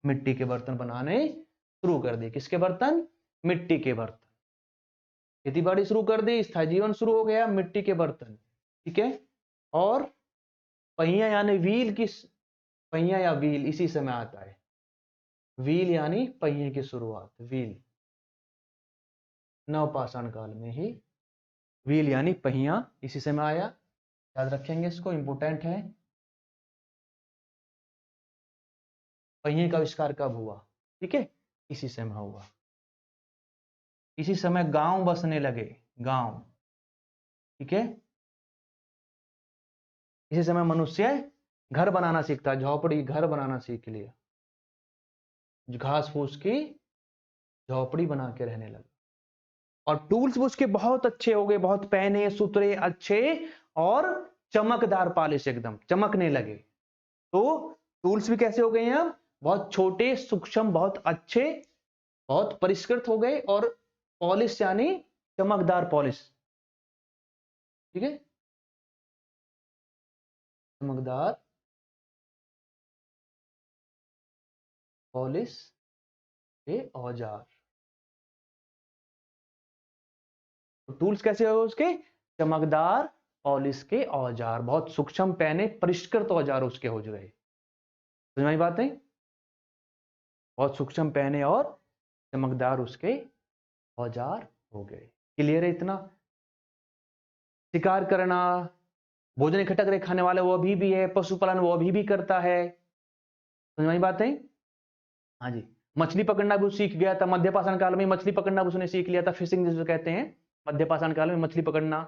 मिट्टी के बर्तन बनाने शुरू कर दिए। किसके बर्तन, मिट्टी के बर्तन। खेती बाड़ी शुरू कर दी, स्थायी जीवन शुरू हो गया, मिट्टी के बर्तन। ठीक है, और पहिया यानी व्हील, किस पहिया या व्हील इसी समय आता है, व्हील यानी पहिए की शुरुआत, व्हील नवपाषाण काल में ही, व्हील यानी पहिया इसी समय आया, याद रखेंगे इसको, इंपोर्टेंट है। पहिए का आविष्कार कब हुआ, ठीक है, इसी समय हुआ। इसी समय गांव बसने लगे, गांव। ठीक है, इसी समय मनुष्य घर बनाना सीखता, झोपड़ी घर बनाना सीख लिया, घास फूस की झोपड़ी बना के रहने लगा, और टूल्स उसके बहुत अच्छे हो गए, बहुत पहने सुथरे अच्छे और चमकदार, पॉलिश एकदम चमकने लगे। तो टूल्स भी कैसे हो गए हैं अब, बहुत छोटे, सूक्ष्म, बहुत अच्छे, बहुत परिष्कृत हो गए, और पॉलिश यानी चमकदार पॉलिश। ठीक है, चमकदार पॉलिश के औजार। तो टूल्स कैसे हो उसके, चमकदार पॉलिश के औजार, बहुत सूक्ष्म पहने परिष्कृत औजार उसके हो गए। समझ में बात है, बहुत सूक्ष्म पहने और चमकदार उसके औजार हो गए। क्लियर है इतना। शिकार करना, भोजन इकट्ठा करके खाने वाले वो अभी भी है, पशुपालन वो अभी भी करता है। समझ में बात है। हाँ जी, मछली पकड़ना भी सीख गया था मध्यपाषाण काल में, मछली पकड़ना भी उसने सीख लिया था, फिशिंग जिसे कहते हैं, मध्यपाषाण काल में मछली पकड़ना।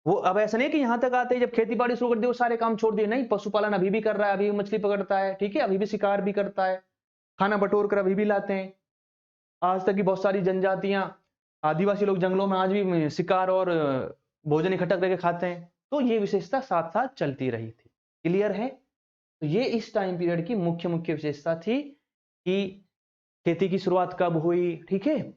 वो अब ऐसा नहीं कि यहां तक आते ही जब खेती बाड़ी शुरू कर दी वो सारे काम छोड़ दिए, नहीं, पशुपालन अभी भी कर रहा है, अभी भी मछली पकड़ता है, ठीक है, अभी भी शिकार भी करता है, खाना बटोर कर अभी भी लाते हैं। आज तक की बहुत सारी जनजातियां, आदिवासी लोग जंगलों में आज भी शिकार और भोजन इकट्ठा करके खाते हैं। तो ये विशेषता साथ साथ चलती रही थी। क्लियर है। तो ये इस टाइम पीरियड की मुख्य मुख्य विशेषता थी कि खेती की शुरुआत कब हुई, ठीक है,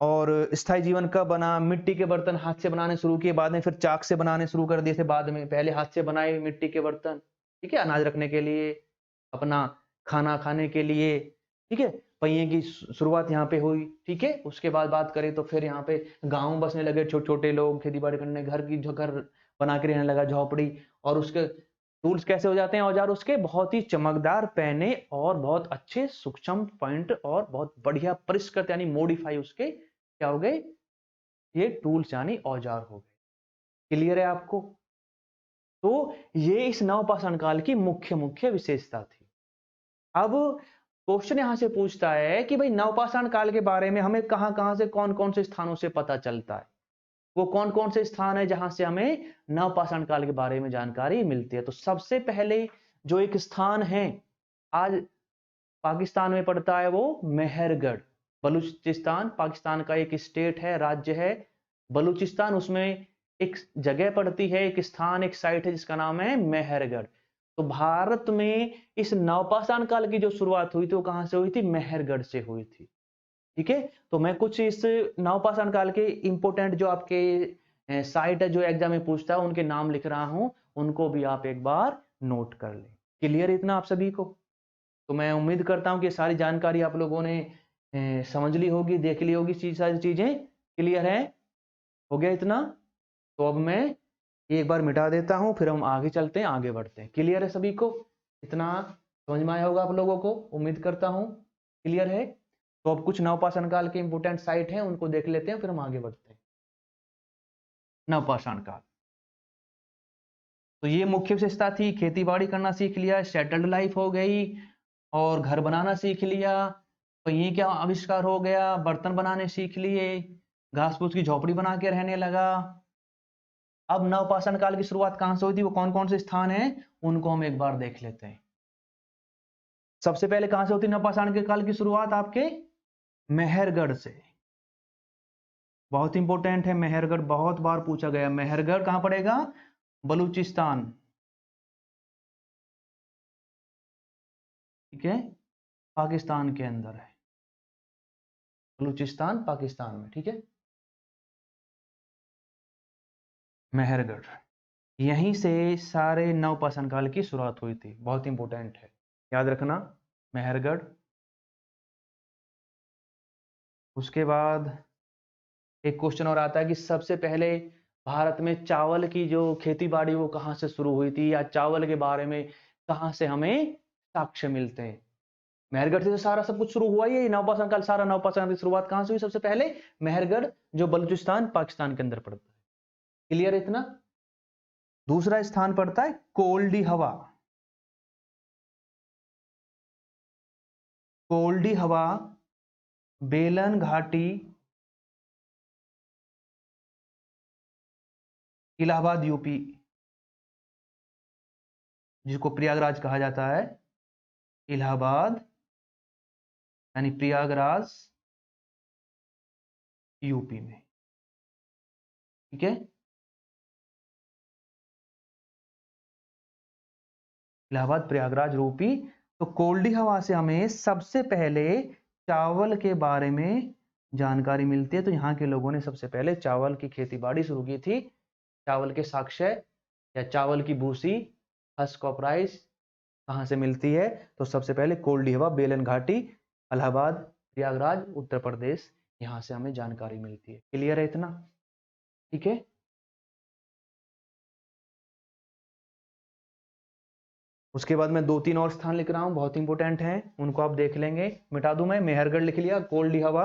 और स्थायी जीवन कब बना, मिट्टी के बर्तन हाथ से बनाने शुरू किए, बाद में फिर चाक से बनाने शुरू कर दिए थे, बाद में पहले हाथ से बनाए मिट्टी के बर्तन, ठीक है, अनाज रखने के लिए, अपना खाना खाने के लिए, ठीक है, पहिए की शुरुआत यहाँ पे हुई। ठीक है, उसके बाद बात करें तो फिर यहाँ पे गांव बसने लगे, छोटे छोटे लोग खेती बाड़ी करने, घर की घर बना के रहने लगा, झोपड़ी, और उसके टूल्स कैसे हो जाते हैं औजार उसके, बहुत ही चमकदार पहने और बहुत अच्छे सूक्ष्म पॉइंट और बहुत बढ़िया परिष्कृत यानी मॉडिफाई उसके क्या हो गए, ये टूल्स यानी औजार हो गए। क्लियर है आपको। तो ये इस नवपाषाण काल की मुख्य मुख्य विशेषता थी। अब क्वेश्चन यहां से पूछता है कि भाई नवपाषाण काल के बारे में हमें कहां कहां से कौन कौन से स्थानों से पता चलता है। वो कौन कौन से स्थान है जहां से हमें नवपाषाण काल के बारे में जानकारी मिलती है? तो सबसे पहले जो एक स्थान है आज पाकिस्तान में पड़ता है वो मेहरगढ़। बलूचिस्तान पाकिस्तान का एक स्टेट है, राज्य है बलूचिस्तान, उसमें एक जगह पड़ती है, एक स्थान, एक साइट है जिसका नाम है मेहरगढ़। तो भारत में इस नवपाषाण काल की जो शुरुआत हुई थी वो कहां से हुई थी? मेहरगढ़ से हुई थी। ठीक है, तो मैं कुछ इस नवपाषाण काल के इंपोर्टेंट जो आपके साइट है जो एग्जाम में पूछता है उनके नाम लिख रहा हूं, उनको भी आप एक बार नोट कर लें। क्लियर इतना आप सभी को? तो मैं उम्मीद करता हूं कि सारी जानकारी आप लोगों ने समझ ली होगी, देख ली होगी, सारी चीजें क्लियर है? हो गया इतना? तो अब मैं एक बार मिटा देता हूं, फिर हम आगे चलते हैं, आगे बढ़ते हैं। क्लियर है सभी को? इतना समझ में आया होगा आप लोगों को, उम्मीद करता हूं क्लियर है। तो अब कुछ नवपाषाण काल के इंपोर्टेंट साइट हैं उनको देख लेते हैं, फिर हम आगे बढ़ते हैं। नवपाषाण काल, तो ये मुख्य विशेषता थी, खेती बाड़ी करना सीख लिया, सेटल्ड लाइफ हो गई, और घर बनाना सीख लिया। तो ये क्या आविष्कार हो गया? बर्तन बनाने सीख लिए, घास फूस की झोपड़ी बना के रहने लगा। अब नवपाषाण काल की शुरुआत कहां से हुई थी, वो कौन कौन से स्थान हैं उनको हम एक बार देख लेते हैं। सबसे पहले कहां से होती है नवपाषाण के काल की शुरुआत? आपके मेहरगढ़ से। बहुत इंपॉर्टेंट है मेहरगढ़, बहुत बार पूछा गया। मेहरगढ़ कहां पड़ेगा? बलूचिस्तान। ठीक है, पाकिस्तान के अंदर है, बलूचिस्तान पाकिस्तान में। ठीक है, मेहरगढ़, यहीं से सारे नवपाषाण काल की शुरुआत हुई थी। बहुत इंपॉर्टेंट है, याद रखना मेहरगढ़। उसके बाद एक क्वेश्चन और आता है कि सबसे पहले भारत में चावल की जो खेती बाड़ी वो कहां से शुरू हुई थी, या चावल के बारे में कहां से हमें साक्ष्य मिलते हैं? मेहरगढ़ से तो सारा सब कुछ शुरू हुआ ही है। नवपाषाण काल, सारा नवपाषाण की शुरुआत कहां से हुई? सबसे पहले मेहरगढ़, जो बलूचिस्तान पाकिस्तान के अंदर पड़ता है। क्लियर इतना? दूसरा स्थान पड़ता है कोल्डी हवा। कोल्डी हवा बेलन घाटी, इलाहाबाद यूपी, जिसको प्रयागराज कहा जाता है। इलाहाबाद यानी प्रयागराज यूपी में। ठीक है, इलाहाबाद प्रयागराज यूपी। तो कोल्डी हवा से हमें सबसे पहले चावल के बारे में जानकारी मिलती है। तो यहाँ के लोगों ने सबसे पहले चावल की खेती बाड़ी शुरू की थी। चावल के साक्ष्य या चावल की भूसी, हस्क कॉपराइज कहाँ से मिलती है? तो सबसे पहले कोल्डी हवा, बेलन घाटी, इलाहाबाद, प्रयागराज, उत्तर प्रदेश, यहाँ से हमें जानकारी मिलती है। क्लियर है इतना? ठीक है, उसके बाद मैं 2-3 और स्थान लिख रहा हूँ, बहुत इंपॉर्टेंट हैं, उनको आप देख लेंगे। मिटा दूं मैं? मेहरगढ़ लिख लिया, कोल्डी हवा,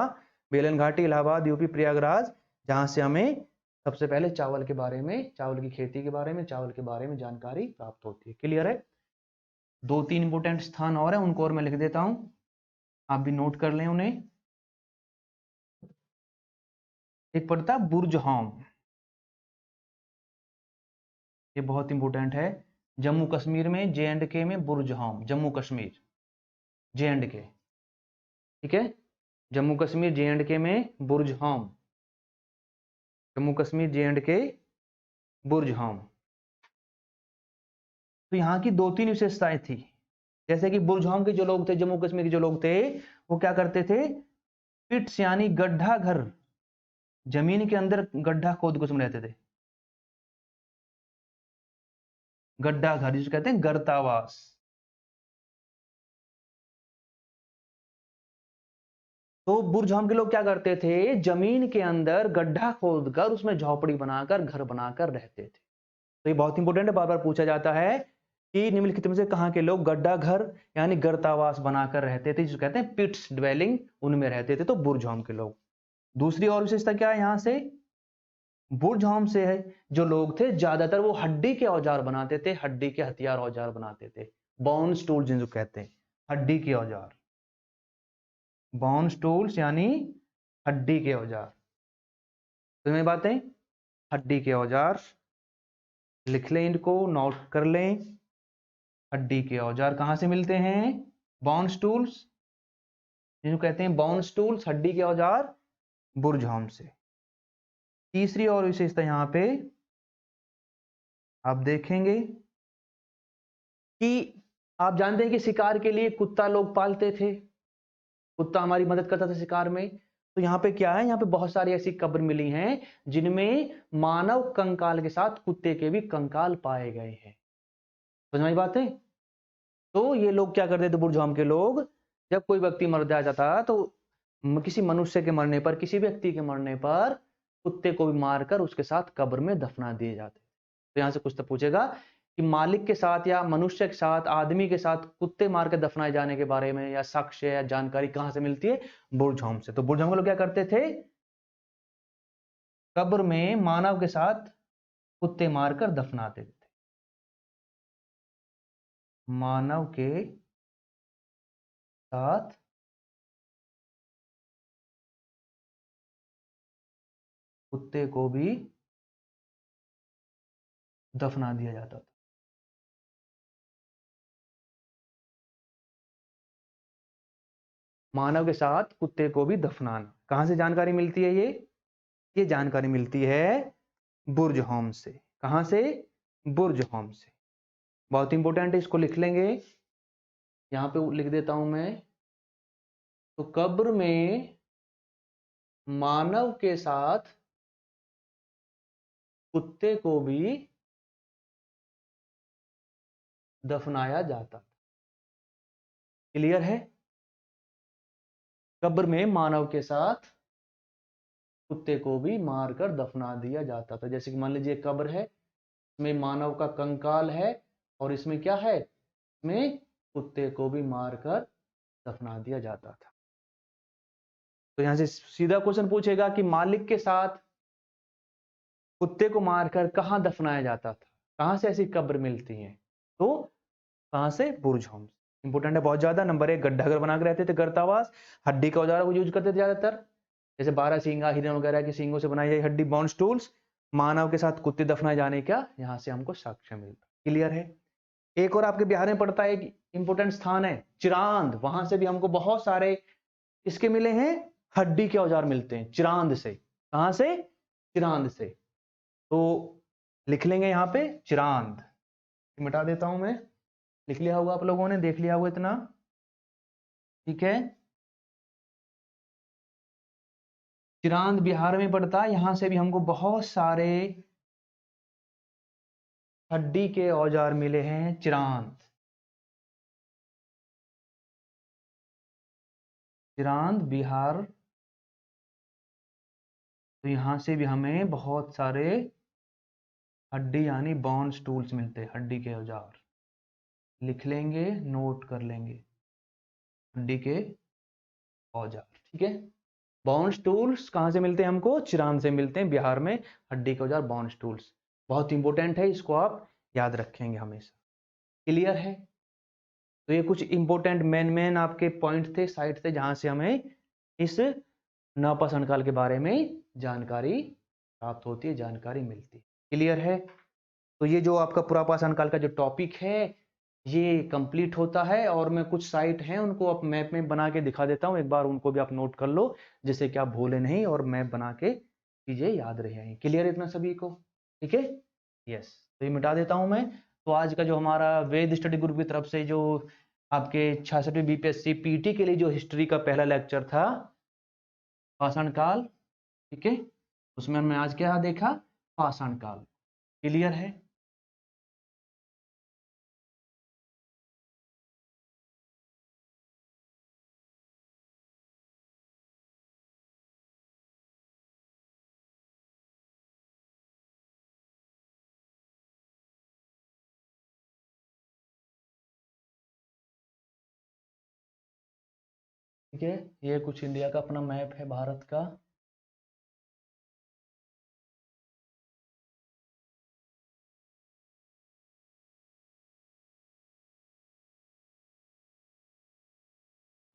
बेलन घाटी, इलाहाबाद यूपी, प्रयागराज, जहां से हमें सबसे पहले चावल के बारे में, चावल की खेती के बारे में, चावल के बारे में जानकारी प्राप्त होती है। क्लियर है? 2-3 इंपोर्टेंट स्थान और है, उनको और मैं लिख देता हूं, आप भी नोट कर लें उन्हें। एक पड़ता है बुर्जहॉम, ये बहुत इंपॉर्टेंट है, जम्मू कश्मीर में, J&K में बुर्जहॉम, जम्मू कश्मीर J&K। ठीक है, जम्मू कश्मीर J&K में बुर्जहॉम, जम्मू कश्मीर J&K बुर्जहॉम। तो यहाँ की 2-3 विशेषताएं थी, जैसे कि बुर्जहॉम के जो लोग थे, जम्मू कश्मीर के जो लोग थे, वो क्या करते थे? पिट्स यानी गड्ढा घर, जमीन के अंदर गड्ढा खोद के उसमें रहते थे। गड्ढा घर जिसे कहते हैं गर्तावास। तो बुर्जहॉम के लोग क्या करते थे? जमीन के अंदर गड्ढा खोदकर उसमें झोपड़ी बनाकर, घर बनाकर रहते थे। तो ये बहुत इंपॉर्टेंट है, बार बार पूछा जाता है कि निम्नलिखित में से कहां के लोग गड्ढा घर यानी गर्तावास बनाकर रहते थे, जिसे कहते हैं पिट्स ड्वेलिंग, उनमें रहते थे। तो बुर्जहॉम के लोग। दूसरी और विशेषता क्या है यहां से? बुर्जहॉम से है जो लोग थे, ज्यादातर वो हड्डी के औजार बनाते थे, हड्डी के हथियार औजार बनाते थे, बोन्स टूल्स जिनको कहते हैं, हड्डी के औजार, बोन्स टूल्स यानी हड्डी के औजार। तो मैं बातें हड्डी के औजार, लिख लें इनको, नोट कर लें। हड्डी के औजार कहाँ से मिलते हैं? बोन्स टूल्स, जिनको कहते हैं बोन्स टूल्स, हड्डी के औजार बुर्जहॉम से। तीसरी और विशेषता यहाँ पे आप देखेंगे कि आप जानते हैं कि शिकार के लिए कुत्ता लोग पालते थे, कुत्ता हमारी मदद करता था शिकार में। तो यहाँ पे क्या है, यहाँ पे बहुत सारी ऐसी कब्र मिली हैं जिनमें मानव कंकाल के साथ कुत्ते के भी कंकाल पाए गए हैं। समझ में आई बात है? तो ये लोग क्या करते थे, बुर्जहॉम के लोग, जब कोई व्यक्ति मर जाता था तो किसी मनुष्य के मरने पर, किसी व्यक्ति के मरने पर कुत्ते को भी मारकर उसके साथ कब्र में दफना दिए जाते। तो यहां से कुछ तो पूछेगा कि मालिक के साथ या मनुष्य के साथ, आदमी के साथ कुत्ते मार के दफनाए जाने के बारे में या साक्ष्य या जानकारी कहां से मिलती है? बुर्जहॉम से। तो बुर्जहॉम के लोग क्या करते थे? कब्र में मानव के साथ कुत्ते मारकर दफनाते थे। मानव के साथ कुत्ते को भी दफना दिया जाता था। मानव के साथ कुत्ते को भी दफनाना, कहां से जानकारी मिलती है? ये जानकारी मिलती है बुर्जहॉम से। कहां से? बुर्जहॉम से। बहुत इंपॉर्टेंट है, इसको लिख लेंगे, यहां पे लिख देता हूं मैं। तो कब्र में मानव के साथ कुत्ते को भी दफनाया जाता था। क्लियर है? कब्र में मानव के साथ कुत्ते को भी मारकर दफना दिया जाता था। जैसे कि मान लीजिए कब्र है, इसमें मानव का कंकाल है और इसमें क्या है? इसमें कुत्ते को भी मारकर दफना दिया जाता था। तो यहां से सीधा क्वेश्चन पूछेगा कि मालिक के साथ कुत्ते को मारकर कहां दफनाया जाता था, कहां से ऐसी कब्र मिलती है? तो कहां से? बुर्जहॉम। इंपोर्टेंट है बहुत ज्यादा। नंबर 1, गड्ढा घर बना के रहते थे, गर्तावास। हड्डी का औजार को यूज करते थे ज्यादातर, जैसे 12 सींगा हिरन वगैरह की सींगों से बनाई गई हड्डी, बोन्स टूल्स। मानव के साथ कुत्ते दफनाए जाने का यहां से हमको साक्ष्य मिलता। क्लियर है? एक और आपके बिहार में पड़ता है, एक इंपोर्टेंट स्थान है चिरांद, वहां से भी हमको बहुत सारे इसके मिले हैं, हड्डी के औजार मिलते हैं चिरांद से। कहां से? चिरांद से। तो लिख लेंगे यहां पे चिरांद, मिटा देता हूं मैं, लिख लिया होगा आप लोगों ने, देख लिया होगा इतना, ठीक है। चिरांद बिहार में पड़ता है, यहां से भी हमको बहुत सारे हड्डी के औजार मिले हैं चिरांद। चिरांद बिहार, तो यहां से भी हमें बहुत सारे हड्डी यानी बोन्स टूल्स मिलते हैं, हड्डी के औजार। लिख लेंगे, नोट कर लेंगे, हड्डी के औजार, ठीक है। बोन्स टूल्स कहां से मिलते हैं हमको? चिरांद से मिलते हैं, बिहार में हड्डी के औजार बोन्स टूल्स। बहुत इंपॉर्टेंट है, इसको आप याद रखेंगे हमेशा। क्लियर है? तो ये कुछ इंपॉर्टेंट मेन आपके पॉइंट थे, साइट थे, जहां से हमें इस नापसंद काल के बारे में जानकारी प्राप्त होती है, जानकारी मिलती है। क्लियर है? तो ये जो आपका पुरापाषाण काल का जो टॉपिक है ये कंप्लीट होता है, और मैं कुछ साइट हैं उनको आप मैप में बना के दिखा देता हूँ, एक बार उनको भी आप नोट कर लो, जिससे कि आप भूले नहीं और मैप बना के चीजें याद रहे। क्लियर इतना सभी को? ठीक है, यस। तो ये मिटा देता हूं मैं। तो आज का जो हमारा वेद स्टडी ग्रुप की तरफ से जो आपके 66वीं बीपीएससी पीटी के लिए जो हिस्ट्री का पहला लेक्चर था, पाषाण काल, ठीक है, उसमें हमने आज क्या देखा? पाषाण काल। क्लियर है? ठीक है, ये कुछ इंडिया का अपना मैप है, भारत का।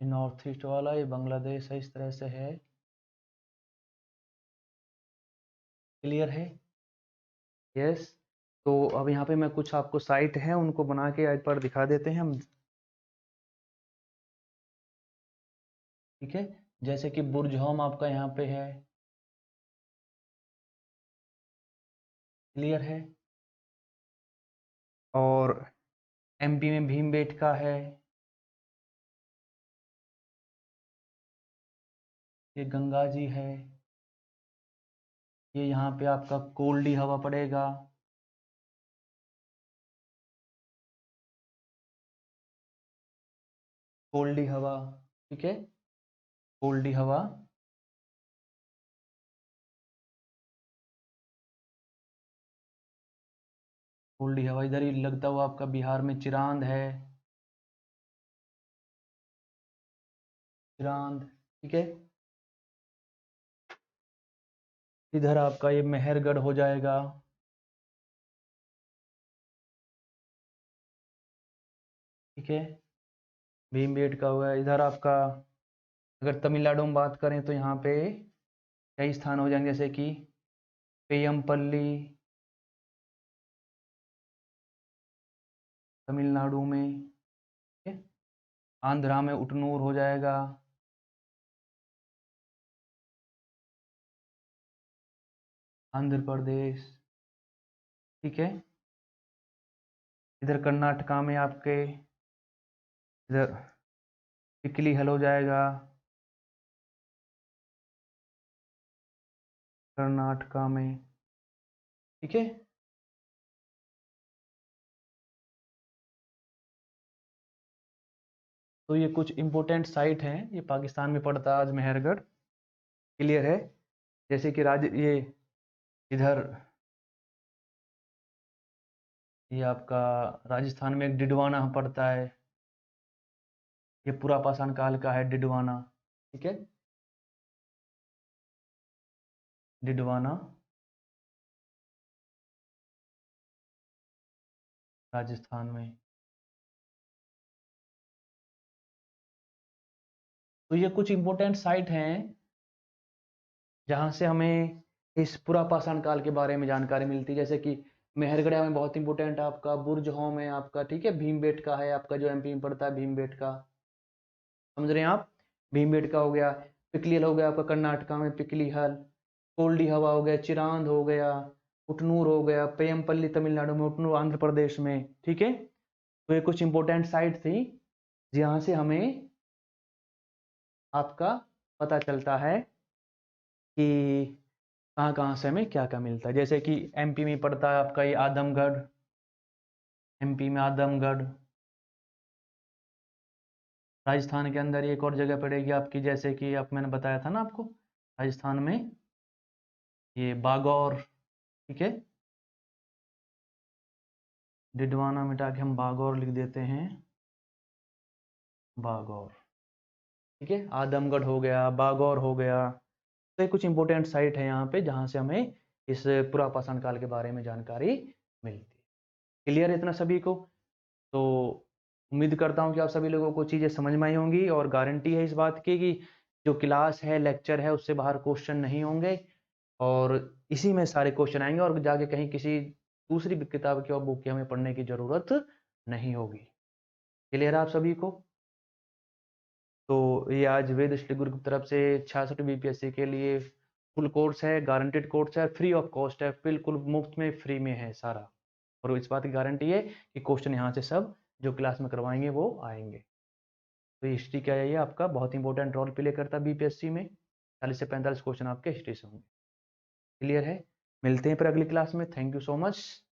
नॉर्थ ईस्ट वाला ये बांग्लादेश है, इस तरह से है। क्लियर है? यस। तो अब यहाँ पे मैं कुछ आपको साइट है उनको बना के आज पर दिखा देते हैं हम। ठीक है, जैसे कि बुर्ज होम आपका यहाँ पे है, क्लियर है। और एमपी में भीमबेटका है, ये गंगा जी है, ये यहाँ पे आपका कोल्डी हवा पड़ेगा, कोल्डी हवा। ठीक है, कोल्डी हवा। कोल्डी हवा इधर ही लगता हुआ आपका बिहार में चिरांद है, चिरांद। ठीक है, इधर आपका ये मेहरगढ़ हो जाएगा, ठीक है, भीमबेटका हुआ। इधर आपका अगर तमिलनाडु में बात करें तो यहाँ पे कई स्थान हो जाएंगे, जैसे कि पेयमपल्ली, तमिलनाडु में। ठीक है, आंध्रा में उटनूर हो जाएगा, आंध्र प्रदेश। ठीक है, इधर कर्नाटका में आपके इधर पिकली हल हो जाएगा, कर्नाटका में। ठीक है, तो ये कुछ इंपोर्टेंट साइट हैं, ये पाकिस्तान में पड़ता है अजमेहरगढ़, क्लियर है। जैसे कि ये इधर ये आपका राजस्थान में एक डिडवाना पड़ता है, ये पूरा पाषाण काल का है डिडवाना। ठीक है, डिडवाना राजस्थान में। तो ये कुछ इंपोर्टेंट साइट हैं जहाँ से हमें इस पूरा पाषाण काल के बारे में जानकारी मिलती है। जैसे कि मेहरगढ़ में बहुत इंपोर्टेंट है आपका बुर्ज होम है आपका, ठीक है, भीमबेटका है आपका जो एमपी में पड़ता है, भीमबेटका, समझ रहे हैं आप। भीमबेटका हो गया, पिकली हल हो गया आपका कर्नाटका में, पिकली हल, कोल्डी हवा हो गया, चिरांद हो गया, उटनूर हो गया, पेयमपल्ली तमिलनाडु में, उटनूर आंध्र प्रदेश में। ठीक है, तो ये कुछ इंपोर्टेंट साइट थी जहाँ से हमें आपका पता चलता है कि कहाँ कहाँ से हमें क्या क्या मिलता है। जैसे कि एमपी में पड़ता है आपका ये आदमगढ़, एमपी में आदमगढ़। राजस्थान के अंदर एक और जगह पड़ेगी आपकी, जैसे कि आप मैंने बताया था ना आपको, राजस्थान में ये बागौर। ठीक है, डिडवाना मिटा के हम बागौर लिख देते हैं, बागौर। ठीक है, आदमगढ़ हो गया, बागौर हो गया। तो ये कुछ इंपोर्टेंट साइट है यहाँ पे जहाँ से हमें इस पूरा पाषाण काल के बारे में जानकारी मिलती है। क्लियर है इतना सभी को? तो उम्मीद करता हूँ कि आप सभी लोगों को चीज़ें समझ में आई होंगी, और गारंटी है इस बात की कि जो क्लास है, लेक्चर है, उससे बाहर क्वेश्चन नहीं होंगे, और इसी में सारे क्वेश्चन आएंगे, और जाके कहीं किसी दूसरी किताब की और बुक की हमें पढ़ने की ज़रूरत नहीं होगी। क्लियर है आप सभी को? तो ये आज वेद स्टडी ग्रुप की तरफ से 66 बीपीएससी के लिए फुल कोर्स है, गारंटेड कोर्स है, फ्री ऑफ कॉस्ट है, बिल्कुल मुफ्त में, फ्री में है सारा। और इस बात की गारंटी है कि क्वेश्चन यहाँ से सब जो क्लास में करवाएंगे वो आएंगे। तो हिस्ट्री क्या है, ये आपका बहुत इंपॉर्टेंट रोल प्ले करता है बीपीएससी में। 40 से 45 क्वेश्चन आपके हिस्ट्री से होंगे। क्लियर है? मिलते हैं फिर अगली क्लास में। Thank you so much.